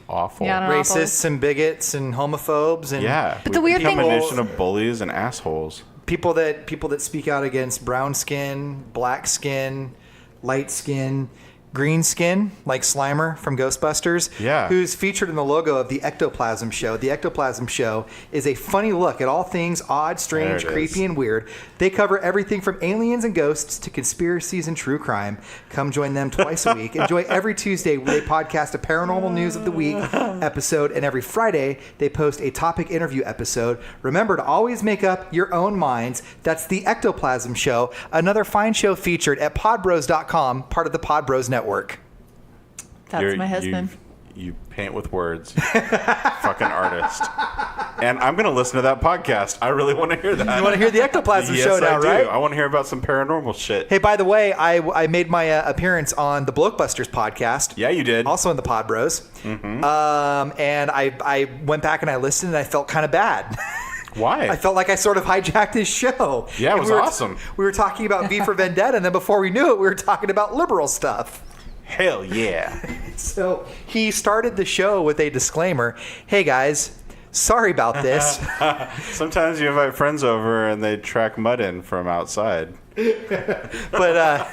awful. Racists and bigots and homophobes and But the weird thing, combination of bullies and assholes. People that speak out against brown skin, black skin, light skin, green skin, like Slimer from Ghostbusters, who's featured in the logo of the Ectoplasm Show. The Ectoplasm Show is a funny look at all things odd, strange, creepy, and weird. They cover everything from aliens and ghosts to conspiracies and true crime. Come join them twice a week. Enjoy every Tuesday where they podcast a Paranormal News of the Week episode, and every Friday they post a topic interview episode. Remember to always make up your own minds. That's the Ectoplasm Show, another fine show featured at podbros.com, part of the Podbros Network. That's my husband. You paint with words. Fucking artist. And I'm going to listen to that podcast. I really want to hear that. You want to hear the Ectoplasm Show now, right? right? I want to hear about some paranormal shit. Hey, by the way, I made my appearance on the Blokebusters podcast. Yeah, you did. Also in the Pod Bros. Mm-hmm. And I went back and I listened and I felt kind of bad. Why? I felt like I sort of hijacked his show. Yeah, it was awesome. We were talking about V for Vendetta, and then before we knew it, we were talking about liberal stuff. Hell yeah. So he started the show with a disclaimer. Hey, guys, sorry about this. Sometimes you invite friends over and they track mud in from outside. But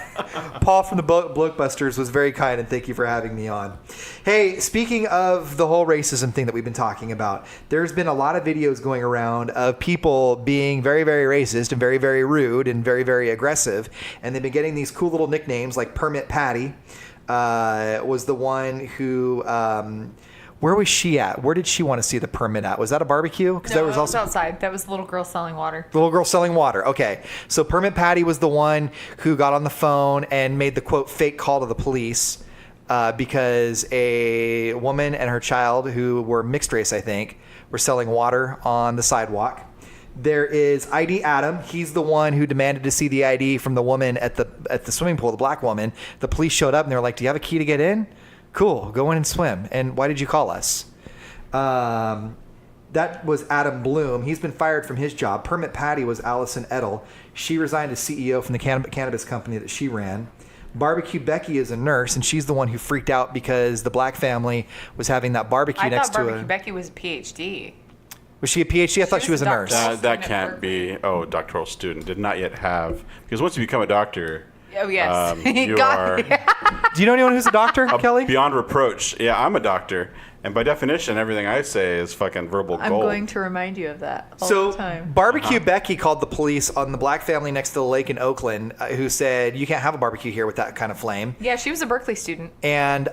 Paul from the Blokebusters was very kind, and thank you for having me on. Hey, speaking of the whole racism thing that we've been talking about, there's been a lot of videos going around of people being very, very racist and very, very rude and very, very aggressive, and they've been getting these cool little nicknames like Permit Patty was the one who... where was she at? Where did she want to see the permit at? Was that a barbecue? No, that was also outside. That was the little girl selling water. The little girl selling water. Okay. So Permit Patty was the one who got on the phone and made the, quote, fake call to the police because a woman and her child, who were mixed race, I think, were selling water on the sidewalk. There is ID Adam. He's the one who demanded to see the ID from the woman at the swimming pool, the black woman. The police showed up and they were like, "Do you have a key to get in?" "Cool, go in and swim." "And why did you call us?" That was Adam Bloom. He's been fired from his job. Permit Patty was Allison Edel. She resigned as CEO from the cannabis company that she ran. Barbecue Becky is a nurse, and she's the one who freaked out because the black family was having that barbecue next to her. I thought Barbecue Becky was a PhD. Was she a PhD? I thought she was a nurse. That can't be. Oh, doctoral student. Did not yet have. Because once you become a doctor... Oh, yes. You are... Do you know anyone who's a doctor, Kelly? Beyond reproach. Yeah, I'm a doctor. And by definition, everything I say is fucking verbal gold. I'm going to remind you of that all the time. Barbecue Becky called the police on the black family next to the lake in Oakland who said, "You can't have a barbecue here with that kind of flame." Yeah, she was a Berkeley student. And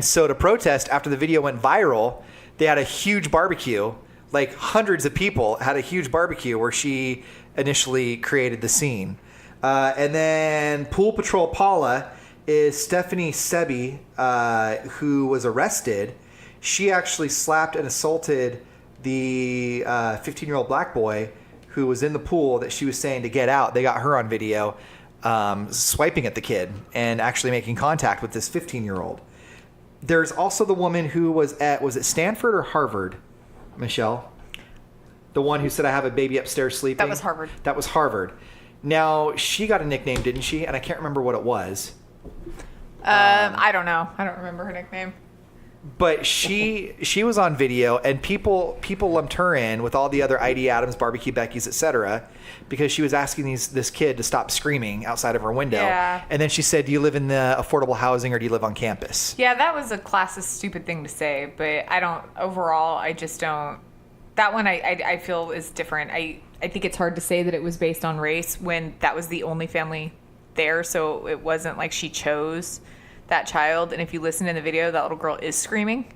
so to protest, after the video went viral, they had a huge barbecue. Like hundreds of people had a huge barbecue where she initially created the scene. And then Pool Patrol Paula is Stephanie Sebi, who was arrested. She actually slapped and assaulted the 15-year-old black boy who was in the pool that she was saying to get out. They got her on video swiping at the kid and actually making contact with this 15-year-old. There's also the woman who was it Stanford or Harvard, Michelle? The one who said, "I have a baby upstairs sleeping"? That was Harvard. That was Harvard. Now, she got a nickname, didn't she? And I can't remember what it was. I don't know. I don't remember her nickname. But she was on video, and people lumped her in with all the other ID Adams, Barbecue Beckys, etc., because she was asking this kid to stop screaming outside of her window. Yeah. And then she said, "Do you live in the affordable housing or do you live on campus?" Yeah, that was a classist, stupid thing to say, but I don't. Overall, I just don't. That one I feel is different. I think it's hard to say that it was based on race when that was the only family there, so it wasn't like she chose that child. And if you listen in the video, that little girl is screaming.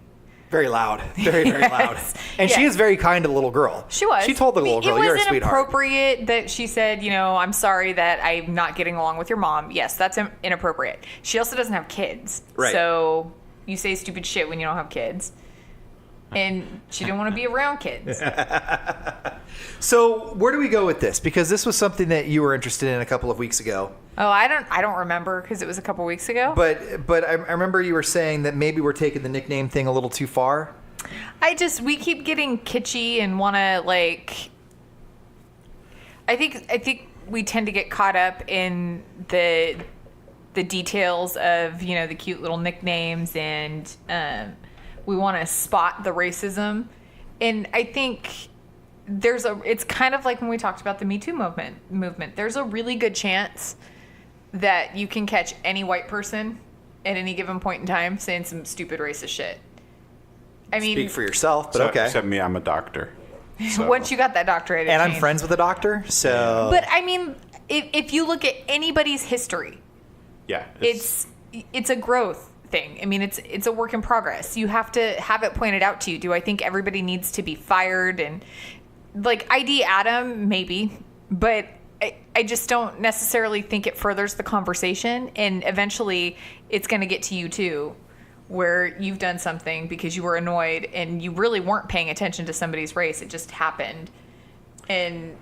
Very loud. Very, very loud. And she is very kind to the little girl. She was. She told the little girl, "You're a sweetheart." It was inappropriate that she said, "I'm sorry that I'm not getting along with your mom." Yes, that's inappropriate. She also doesn't have kids. Right. So you say stupid shit when you don't have kids. And she didn't want to be around kids. So where do we go with this? Because this was something that you were interested in a couple of weeks ago. Oh, I don't remember because it was a couple weeks ago. But I remember you were saying that maybe we're taking the nickname thing a little too far. We keep getting kitschy and want to like. I think we tend to get caught up in the details of the cute little nicknames and we want to spot the racism, and I think it's kind of like when we talked about the Me Too movement. There's a really good chance that you can catch any white person at any given point in time saying some stupid racist shit. I mean, speak for yourself, but okay. Except me, I'm a doctor. So. Once you got that doctorate, and I'm friends with a doctor, so. But I mean, if you look at anybody's history, yeah, it's a growth thing. I mean, it's a work in progress. You have to have it pointed out to you. Do I think everybody needs to be fired? And like ID Adam, maybe, but I just don't necessarily think it furthers the conversation. And eventually it's going to get to you too, where you've done something because you were annoyed and you really weren't paying attention to somebody's race. It just happened. And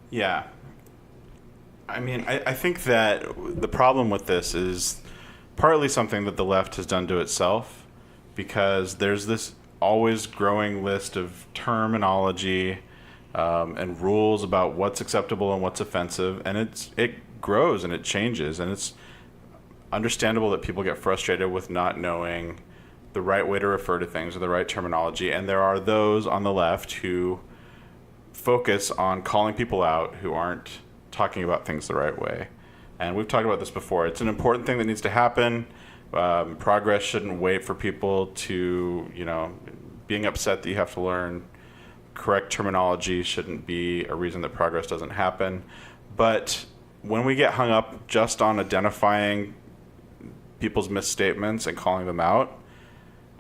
yeah, I mean, I think that the problem with this is partly something that the left has done to itself, because there's this always growing list of terminology and rules about what's acceptable and what's offensive, and it grows and it changes, and it's understandable that people get frustrated with not knowing the right way to refer to things or the right terminology, and there are those on the left who focus on calling people out who aren't talking about things the right way. And we've talked about this before. It's an important thing that needs to happen. Progress shouldn't wait for people to, being upset that you have to learn correct terminology shouldn't be a reason that progress doesn't happen. But when we get hung up just on identifying people's misstatements and calling them out,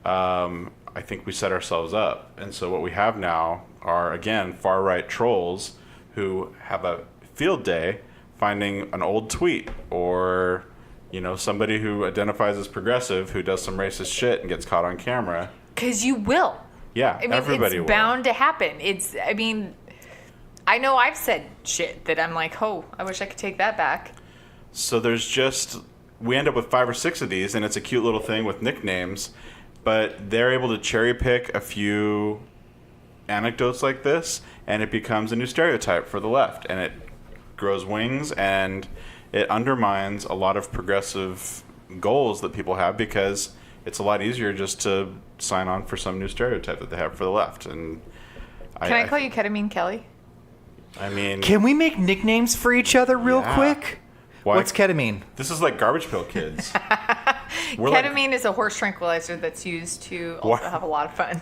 I think we set ourselves up. And so what we have now are, again, far-right trolls who have a field day finding an old tweet or, somebody who identifies as progressive who does some racist shit and gets caught on camera. Because you will. Yeah, everybody will. It's bound to happen. I know I've said shit that I'm like, oh, I wish I could take that back. So we end up with 5 or 6 of these, and it's a cute little thing with nicknames, but they're able to cherry pick a few anecdotes like this, and it becomes a new stereotype for the left, and it grows wings, and it undermines a lot of progressive goals that people have because it's a lot easier just to sign on for some new stereotype that they have for the left. And Can I call you Ketamine Kelly? I mean, can we make nicknames for each other real quick? Why? What's ketamine? This is like Garbage Pail Kids. Ketamine is a horse tranquilizer that's used to also have a lot of fun.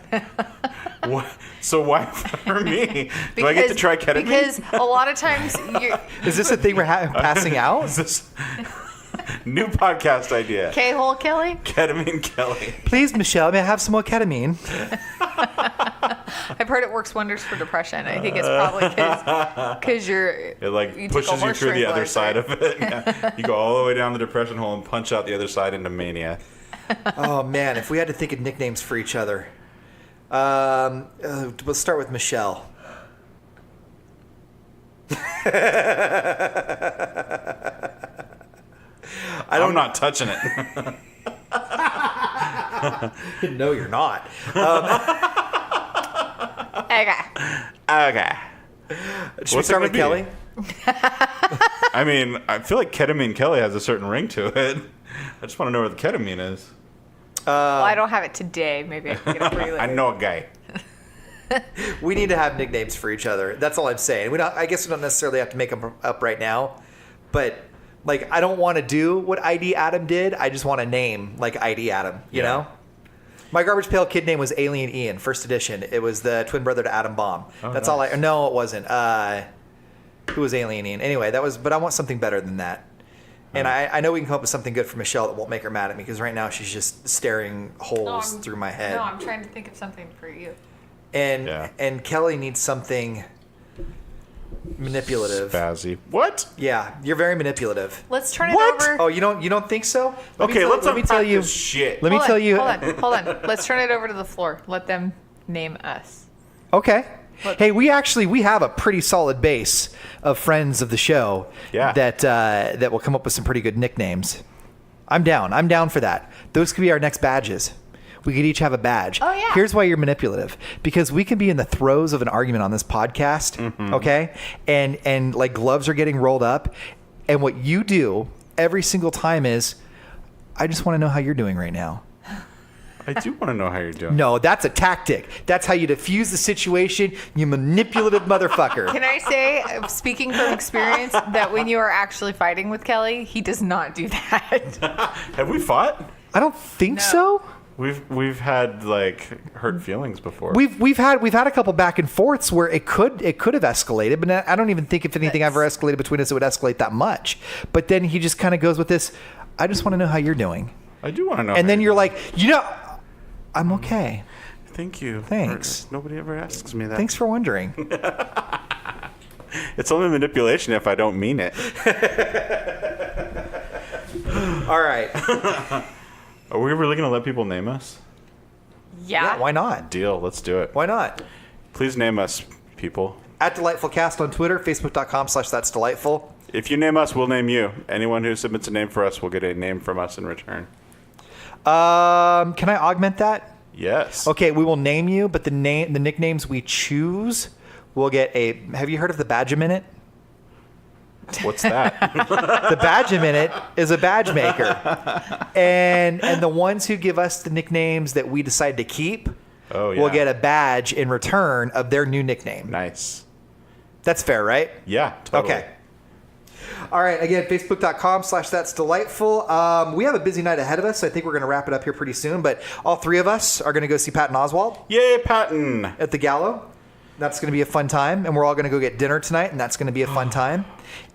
What? So why for me? Do I get to try ketamine? Because a lot of times Is this a thing we're passing out? Is this new podcast idea? K-hole Kelly? Ketamine Kelly. Please, Michelle, may I have some more ketamine? I've heard it works wonders for depression. I think it's probably because it pushes you through the other side of it. Yeah. You go all the way down the depression hole and punch out the other side into mania. Oh man, if we had to think of nicknames for each other, we'll start with Michelle. I'm not touching it. No, you're not. Okay. Should we start with Kelly? I mean, I feel like Ketamine Kelly has a certain ring to it. I just want to know where the ketamine is. Well, I don't have it today. Maybe I can get it for you later. I know a guy. We need to have nicknames for each other. That's all I'm saying. I guess we don't necessarily have to make them up right now, but I don't want to do what ID Adam did. I just want to name ID Adam. You know. My Garbage Pail Kid name was Alien Ian, first edition. It was the twin brother to Atom Bomb. Oh, that's nice. No, it wasn't. Who was Alien Ian? Anyway, but I want something better than that. And I know we can come up with something good for Michelle that won't make her mad at me, because right now she's just staring holes through my head. No, I'm trying to think of something for you. And Kelly needs something manipulative. Spazzy. What? Yeah, you're very manipulative. Let's turn it over. Oh, you don't think so? Let me tell you. Shit. Let me tell you. Hold on. Let's turn it over to the floor. Let them name us. Okay. Hey, we have a pretty solid base of friends of the show that will come up with some pretty good nicknames. I'm down for that. Those could be our next badges. We could each have a badge. Oh, yeah. Here's why you're manipulative. Because we can be in the throes of an argument on this podcast, okay? And gloves are getting rolled up. And what you do every single time is, I just want to know how you're doing right now. I do want to know how you're doing. No, that's a tactic. That's how you diffuse the situation, you manipulative motherfucker. Can I say, speaking from experience, that when you are actually fighting with Kelly, he does not do that. Have we fought? I don't think so. We've had hurt feelings before. We've had a couple back and forths where it could have escalated, but I don't even think if anything ever escalated between us, it would escalate that much. But then he just kind of goes with this, I just want to know how you're doing. I do want to know. And then you're like, I'm okay. Thank you. Thanks. Nobody ever asks me that. Thanks for wondering. It's only manipulation if I don't mean it. All right. Are we really going to let people name us? Yeah. Why not? Deal. Let's do it. Why not? Please name us, people. @DelightfulCast on Twitter, Facebook.com/That's Delightful. If you name us, we'll name you. Anyone who submits a name for us will get a name from us in return. Can I augment that? Yes. Okay, we will name you, but the nicknames we choose will get a. Have you heard of the Badge Minute? What's that? The Badge Minute is a badge maker, and the ones who give us the nicknames that we decide to keep will get a badge in return of their new nickname. Nice. That's fair, right? Yeah. Totally. Okay. All right, again, facebook.com/that's delightful. We have a busy night ahead of us, so I think we're going to wrap it up here pretty soon. But all three of us are going to go see Patton Oswalt. Yay, Patton! At the Gallo. That's going to be a fun time. And we're all going to go get dinner tonight, and that's going to be a fun time.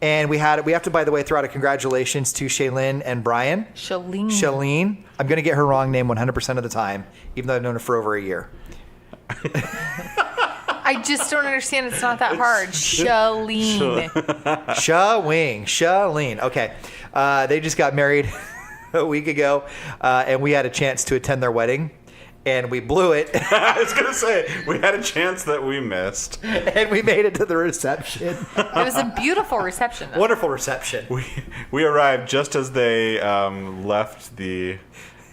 And we have to, by the way, throw out a congratulations to Shaylin and Brian. Shalene. I'm going to get her wrong name 100% of the time, even though I've known her for over a year. I just don't understand. It's not that hard. Shalene. Shalene. Okay. They just got married a week ago, and we had a chance to attend their wedding, and we blew it. I was going to say, we had a chance that we missed. And we made it to the reception. It was a beautiful reception, though. Wonderful reception. We arrived just as they left the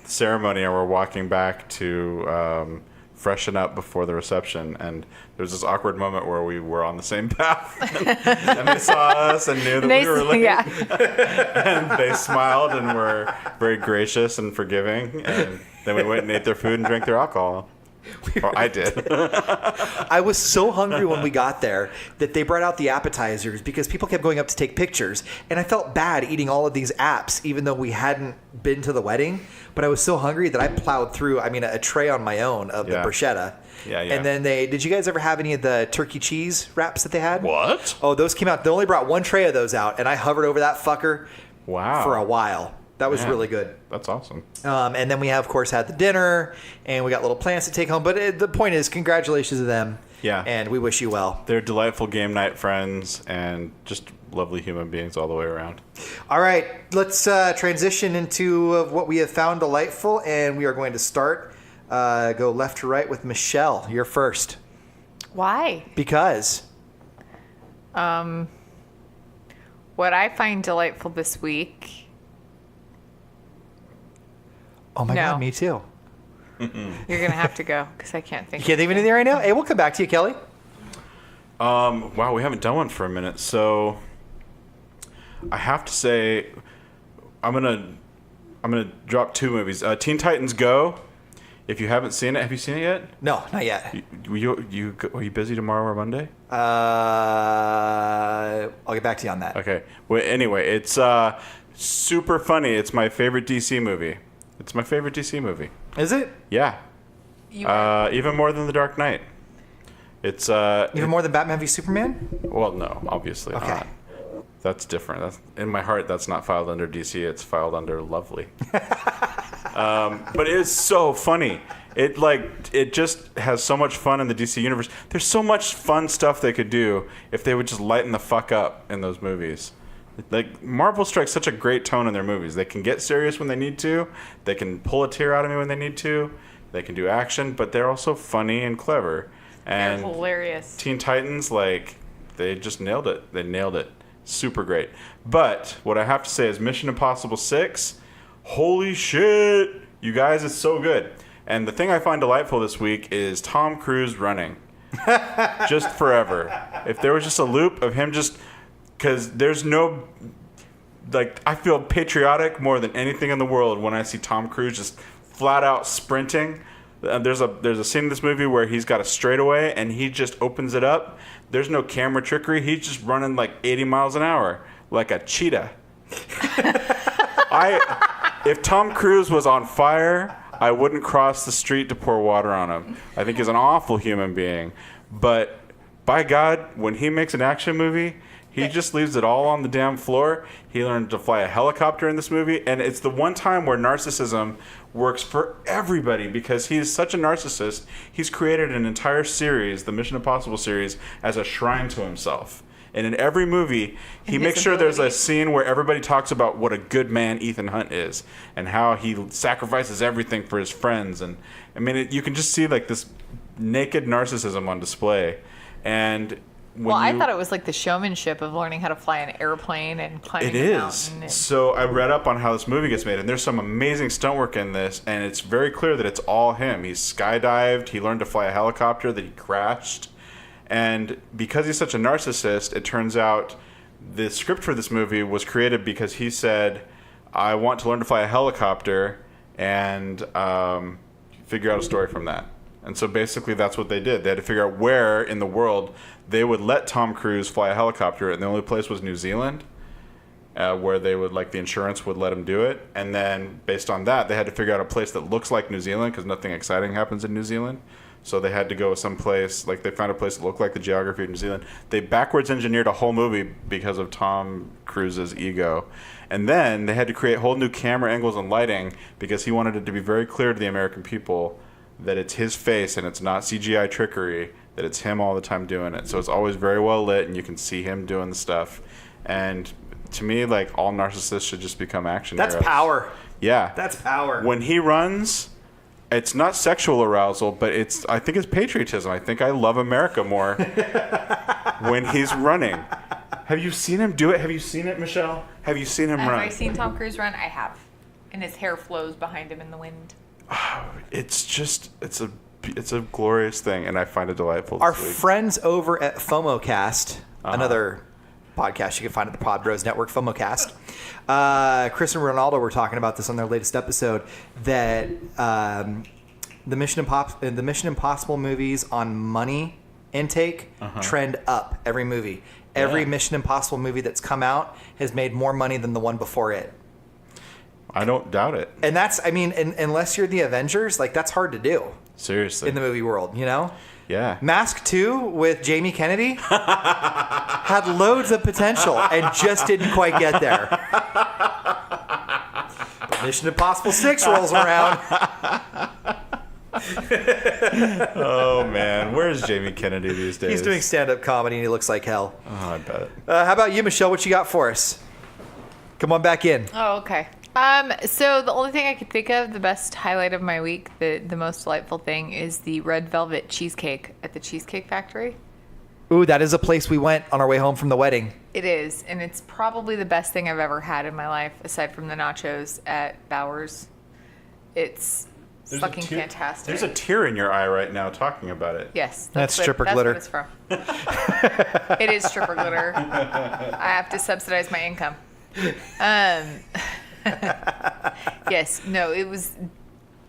ceremony, and we're walking back to freshen up before the reception, and there was this awkward moment where we were on the same path, and they saw us and knew that we were late. Yeah. And they smiled and were very gracious and forgiving, and then we went and ate their food and drank their alcohol. Or I did. I was so hungry when we got there that they brought out the appetizers because people kept going up to take pictures. And I felt bad eating all of these apps, even though we hadn't been to the wedding. But I was so hungry that I plowed through, a tray on my own of the bruschetta. Yeah. And then did you guys ever have any of the turkey cheese wraps that they had? What? Oh, those came out. They only brought one tray of those out. And I hovered over that fucker for a while. That was really good. That's awesome. And then we have, of course, had the dinner, and we got little plans to take home. But the point is, congratulations to them. Yeah. And we wish you well. They're delightful game night friends and just lovely human beings all the way around. All right. Let's transition into what we have found delightful. And we are going to start, go left to right with Michelle. You're first. Why? Because. What I find delightful this week... Oh my God, me too. You're going to have to go because I can't think. You can't think of anything right now? Hey, we'll come back to you, Kelly. Wow, we haven't done one for a minute. So I have to say, I'm gonna drop two movies. Teen Titans Go. If you haven't seen it, have you seen it yet? No, not yet. Are you busy tomorrow or Monday? I'll get back to you on that. Okay. Well, anyway, it's super funny. It's my favorite DC movie. It's my favorite DC movie. Is it? Yeah. Even more than The Dark Knight. It's even more than Batman v Superman? Well, no, obviously not. That's different. That's, in my heart, that's not filed under DC. It's filed under Lovely. But it is so funny. It just has so much fun in the DC universe. There's so much fun stuff they could do if they would just lighten the fuck up in those movies. Like, Marvel strikes such a great tone in their movies. They can get serious when they need to. They can pull a tear out of me when they need to. They can do action, but they're also funny and clever. And they're hilarious. Teen Titans, they just nailed it. They nailed it. Super great. But what I have to say is Mission Impossible 6, holy shit. You guys, it's so good. And the thing I find delightful this week is Tom Cruise running. Just forever. If there was just a loop of him just... Because there's no, I feel patriotic more than anything in the world when I see Tom Cruise just flat out sprinting. There's a scene in this movie where he's got a straightaway and he just opens it up. There's no camera trickery. He's just running 80 miles an hour like a cheetah. If Tom Cruise was on fire, I wouldn't cross the street to pour water on him. I think he's an awful human being. But by God, when he makes an action movie... He just leaves it all on the damn floor. He learned to fly a helicopter in this movie. And it's the one time where narcissism works for everybody because he's such a narcissist. He's created an entire series, the Mission Impossible series, as a shrine to himself. And in every movie, he makes sure there's a scene where everybody talks about what a good man Ethan Hunt is and how he sacrifices everything for his friends. And you can just see this naked narcissism on display. And... I thought it was the showmanship of learning how to fly an airplane and climbing a mountain. So I read up on how this movie gets made, and there's some amazing stunt work in this, and it's very clear that it's all him. He's skydived, he learned to fly a helicopter that he crashed, and because he's such a narcissist, it turns out the script for this movie was created because he said, I want to learn to fly a helicopter and figure out a story from that. And so basically that's what they did. They had to figure out where in the world they would let Tom Cruise fly a helicopter, and the only place was New Zealand. where they would the insurance would let them do it, and then based on that, they had to figure out a place that looks like New Zealand because nothing exciting happens in New Zealand. So they had to go someplace, they found a place that looked like the geography of New Zealand. They backwards engineered a whole movie because of Tom Cruise's ego. And then they had to create whole new camera angles and lighting because he wanted it to be very clear to the American people that it's his face and it's not CGI trickery, that it's him all the time doing it. So it's always very well lit and you can see him doing the stuff. And to me, all narcissists should just become action heroes. That's power. Yeah. That's power. When he runs... It's not sexual arousal, but I think it's patriotism. I think I love America more when he's running. Have you seen him do it? Have you seen it, Michelle? Have you seen him run? Have I seen Tom Cruise run? I have. And his hair flows behind him in the wind. It's a glorious thing, and I find it delightful. Our friends over at FOMO Cast, another podcast you can find at the Pod Bros Network, FOMO Cast. Chris and Ronaldo were talking about this on their latest episode, that the Mission Impossible movies on money intake trend up every movie. Every Mission Impossible movie that's come out has made more money than the one before it. I don't doubt it. And that's, unless you're the Avengers, that's hard to do. Seriously. In the movie world, you know? Yeah. Mask 2 with Jamie Kennedy had loads of potential and just didn't quite get there. Mission Impossible 6 rolls around. Oh, man. Where's Jamie Kennedy these days? He's doing stand-up comedy and he looks like hell. Oh, I bet. How about you, Michelle? What you got for us? Come on back in. Oh, okay. So the only thing I could think of, the best highlight of my week, the most delightful thing, is the red velvet cheesecake at the Cheesecake Factory. Ooh, that is a place we went on our way home from the wedding. It is, and it's probably the best thing I've ever had in my life, aside from the nachos at Bowers. It's fucking fantastic. There's a tear in your eye right now talking about it. Yes. That's stripper glitter. That's what it's from. It is stripper glitter. I have to subsidize my income. Yes, no, it was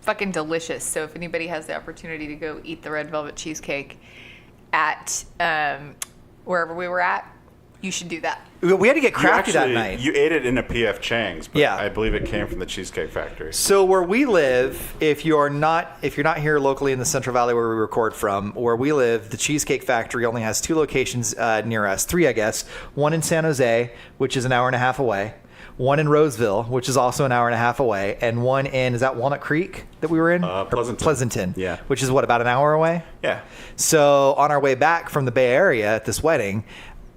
fucking delicious. So if anybody has the opportunity to go eat the red velvet cheesecake at wherever we were at, you should do that. We had to get crafty that night. You ate it in a P.F. Chang's, but yeah. I believe it came from the Cheesecake Factory. So where we live, if you're not here locally in the Central Valley where we record from, where we live, the Cheesecake Factory only has 2 locations near us, 3 I guess. One in San Jose, which is an hour and a half away. One in Roseville, which is also an hour and a half away, and one in, is that Walnut Creek that we were in? Pleasanton. Yeah. Which is what, about an hour away? Yeah. So on our way back from the Bay Area at this wedding,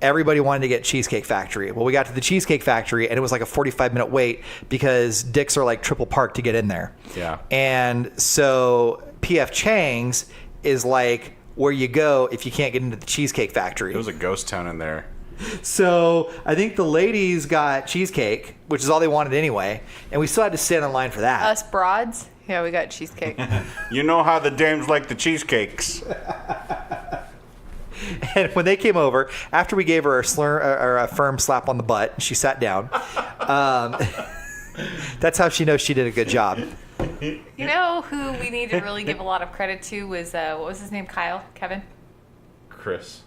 everybody wanted to get Cheesecake Factory. Well, we got to the Cheesecake Factory, and it was like a 45-minute wait because dicks are triple parked to get in there. Yeah. And so P.F. Chang's is where you go if you can't get into the Cheesecake Factory. It was a ghost town in there. So I think the ladies got cheesecake, which is all they wanted anyway, and we still had to stand in line for that. Us broads? Yeah, we got cheesecake. You know how the dames like the cheesecakes. And when they came over, after we gave her a firm slap on the butt, she sat down. That's how she knows she did a good job. You know who we need to really give a lot of credit to was, what was his name? Kyle? Kevin? Chris.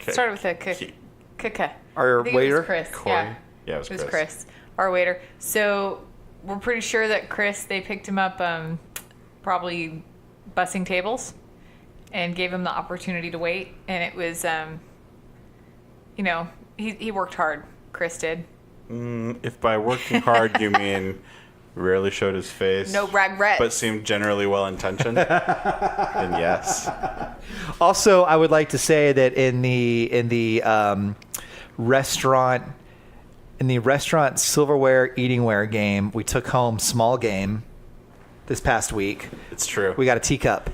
Started with a K. Our waiter? It was Chris. Corey. Yeah, it was Chris. Our waiter. So we're pretty sure that Chris, they picked him up probably bussing tables and gave him the opportunity to wait. And it was, he worked hard. Chris did. If by working hard you mean rarely showed his face. No regrets. But seemed generally well-intentioned, then yes. Also, I would like to say that in the restaurant silverware eatingware game, we took home small game this past week. It's true. We got a teacup.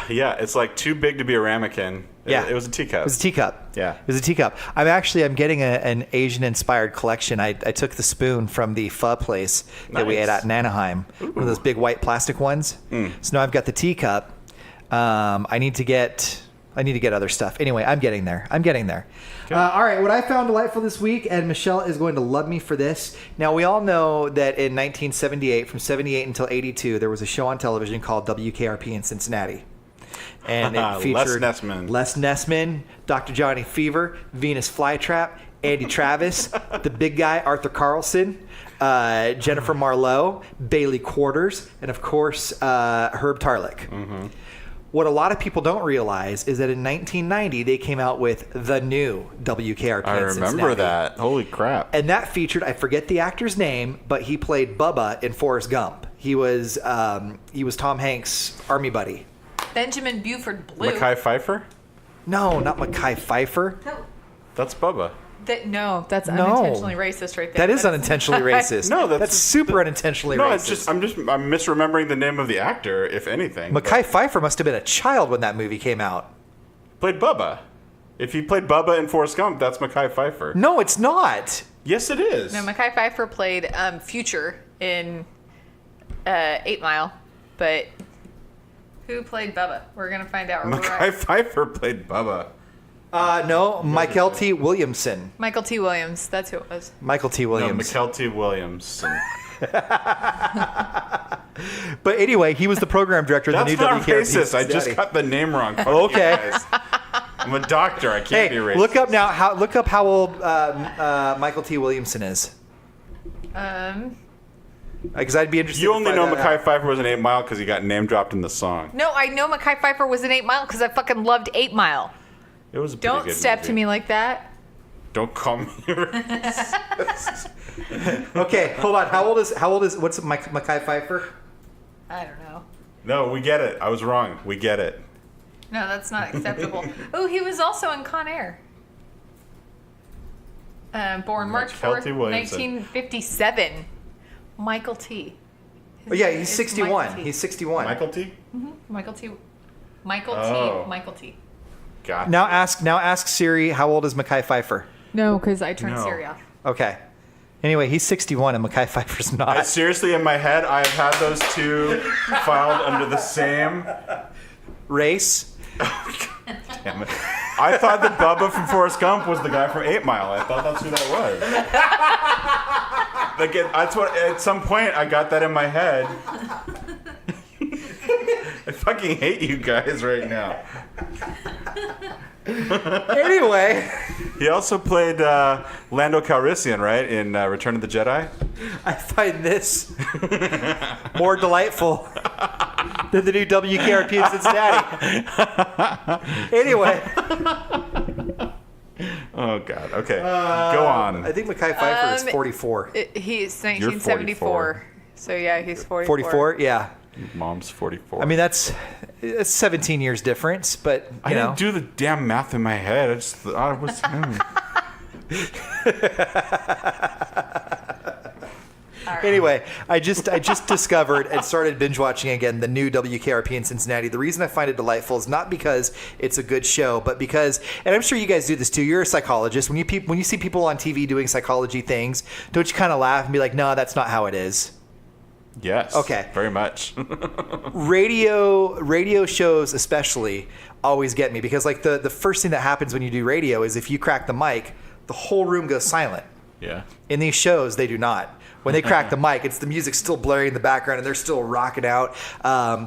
Yeah, it's too big to be a ramekin. Yeah. It was a teacup. It was a teacup. Yeah. It was a teacup. I'm getting an Asian-inspired collection. I took the spoon from the pho place that we ate at in Anaheim. Ooh. One of those big white plastic ones. So now I've got the teacup. I need to get other stuff. Anyway, I'm getting there. Okay. All right, what I found delightful this week, and Michelle is going to love me for this. Now, we all know that in 1978, from 78 until 82, there was a show on television called WKRP in Cincinnati. And it featured Les Nessman, Dr. Johnny Fever, Venus Flytrap, Andy Travis, the big guy, Arthur Carlson, Jennifer Marlowe, Bailey Quarters, and of course, Herb Tarlick. Mm-hmm. What a lot of people don't realize is that in 1990, they came out with the new WKRP I in remember Cincinnati. that. Holy crap. And that featured, I forget the actor's name, but he played Bubba in Forrest Gump. He was Tom Hanks' army buddy. Benjamin Buford Blue. Mekhi Phifer? No, not Mekhi Phifer. That's Bubba. That's unintentionally racist right there. That is unintentionally racist. No, that's super unintentionally No, racist. I'm misremembering the name of the actor, if anything. Mekhi Phifer must have been a child when that movie came out. Played Bubba. If he played Bubba in Forrest Gump, that's Mekhi Phifer. No, it's not. Yes, it is. No, Mekhi Phifer played Future in 8 Mile, but who played Bubba? We're going to find out. Mekhi Phifer played Bubba. No, Michael T. Williamson. Michael T. Williams. That's who it was. Michael T. Williams. No, Mikel T. Williamson. But anyway, he was the program director of the new That's not WKRP. racist. I just got the name wrong. Fuck Okay. you guys. I'm a doctor. I can't be Hey, racist. look up now. Look up how old Michael T. Williamson is. Because I'd be interested. You to only find know that Mekhi out. Phifer was in 8 Mile because he got name dropped in the song. No, I know Mekhi Phifer was in 8 Mile because I fucking loved 8 Mile. It was a pretty Don't good step movie. to me like that. Don't call me racist. Okay, hold on. How old is what's Mekhi Phifer? I don't know. No, we get it. I was wrong. We get it. No, that's not acceptable. Oh, he was also in Con Air. Born March Michael 4th, T. Williamson. 1957. Michael T. His Oh, yeah, name he's is 61. Michael T. He's 61. Michael T? Michael T. Michael Oh. T. Michael T. Gotcha. Now ask Siri, how old is Mekhi Phifer? No, because I turned No. Siri off. Okay. Anyway, he's 61 and Mekhi Phifer's I not. seriously, in my head, I've had those two filed under the same. Race? Damn it. I thought that Bubba from Forrest Gump was the guy from 8 Mile. I thought that's who that was. Like, that's what. At some point, I got that in my head. I fucking hate you guys right now. Anyway, He also played Lando Calrissian, right, in Return of the Jedi. I find this more delightful than the new WKRP in Cincinnati. Anyway, Oh God. Okay, go on. I think Mekhi Phifer is 44. He's 44. 1974. So yeah, he's 44. 44? Yeah. Mom's 44. I mean, that's 17 years difference, but I you know. didn't do the damn math in my head. I just thought it was him. Anyway, I just discovered and started binge watching again the new WKRP in Cincinnati. The reason I find it delightful is not because it's a good show, but because, and I'm sure you guys do this too. You're a psychologist. When you see people on TV doing psychology things, don't you kind of laugh and be like, "No, that's not how it is." Yes. Okay. Very much. Radio shows especially always get me because like the first thing that happens when you do radio is if you crack the mic, the whole room goes silent. Yeah. In these shows, they do not. When they crack the mic, it's the music still blaring in the background and they're still rocking out.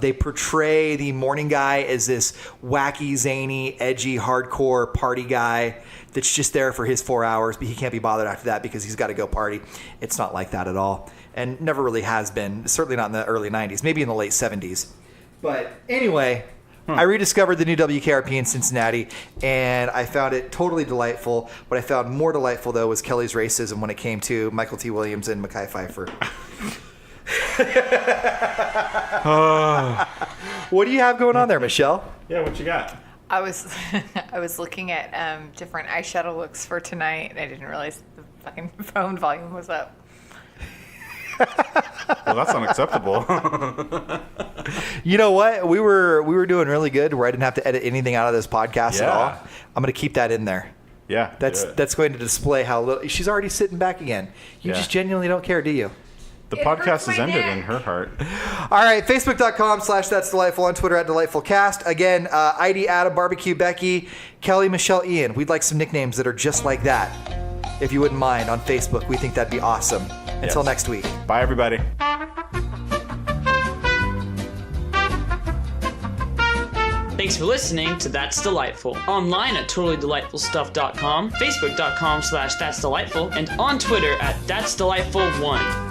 They portray the morning guy as this wacky, zany, edgy, hardcore party guy that's just there for his 4 hours, but he can't be bothered after that because he's got to go party. It's not like that at all, and never really has been. Certainly not in the early 90s, maybe in the late 70s. But anyway, I rediscovered the new WKRP in Cincinnati, and I found it totally delightful. What I found more delightful, though, was Kelly's racism when it came to Michael T. Williams and Mekhi Phifer. What do you have going on there, Michelle? Yeah. What you got? I was looking at different eyeshadow looks for tonight, and I didn't realize the fucking phone volume was up. Well, that's unacceptable. You know what? We were doing really good where I didn't have to edit anything out of this podcast at all. I'm going to keep that in there. Yeah. That's going to display how little. She's already sitting back again. You just genuinely don't care, do you? The It podcast hurts has my ended neck. in her heart. All right, Facebook.com/That's Delightful, on Twitter @DelightfulCast. Again, ID Adam, Barbecue Becky, Kelly, Michelle, Ian. We'd like some nicknames that are just like that. If you wouldn't mind, on Facebook, we think that'd be awesome. Until Yes. next week. Bye, everybody. Thanks for listening to That's Delightful. Online at totallydelightfulstuff.com, facebook.com/that'sdelightful, and on Twitter at that'sdelightful1.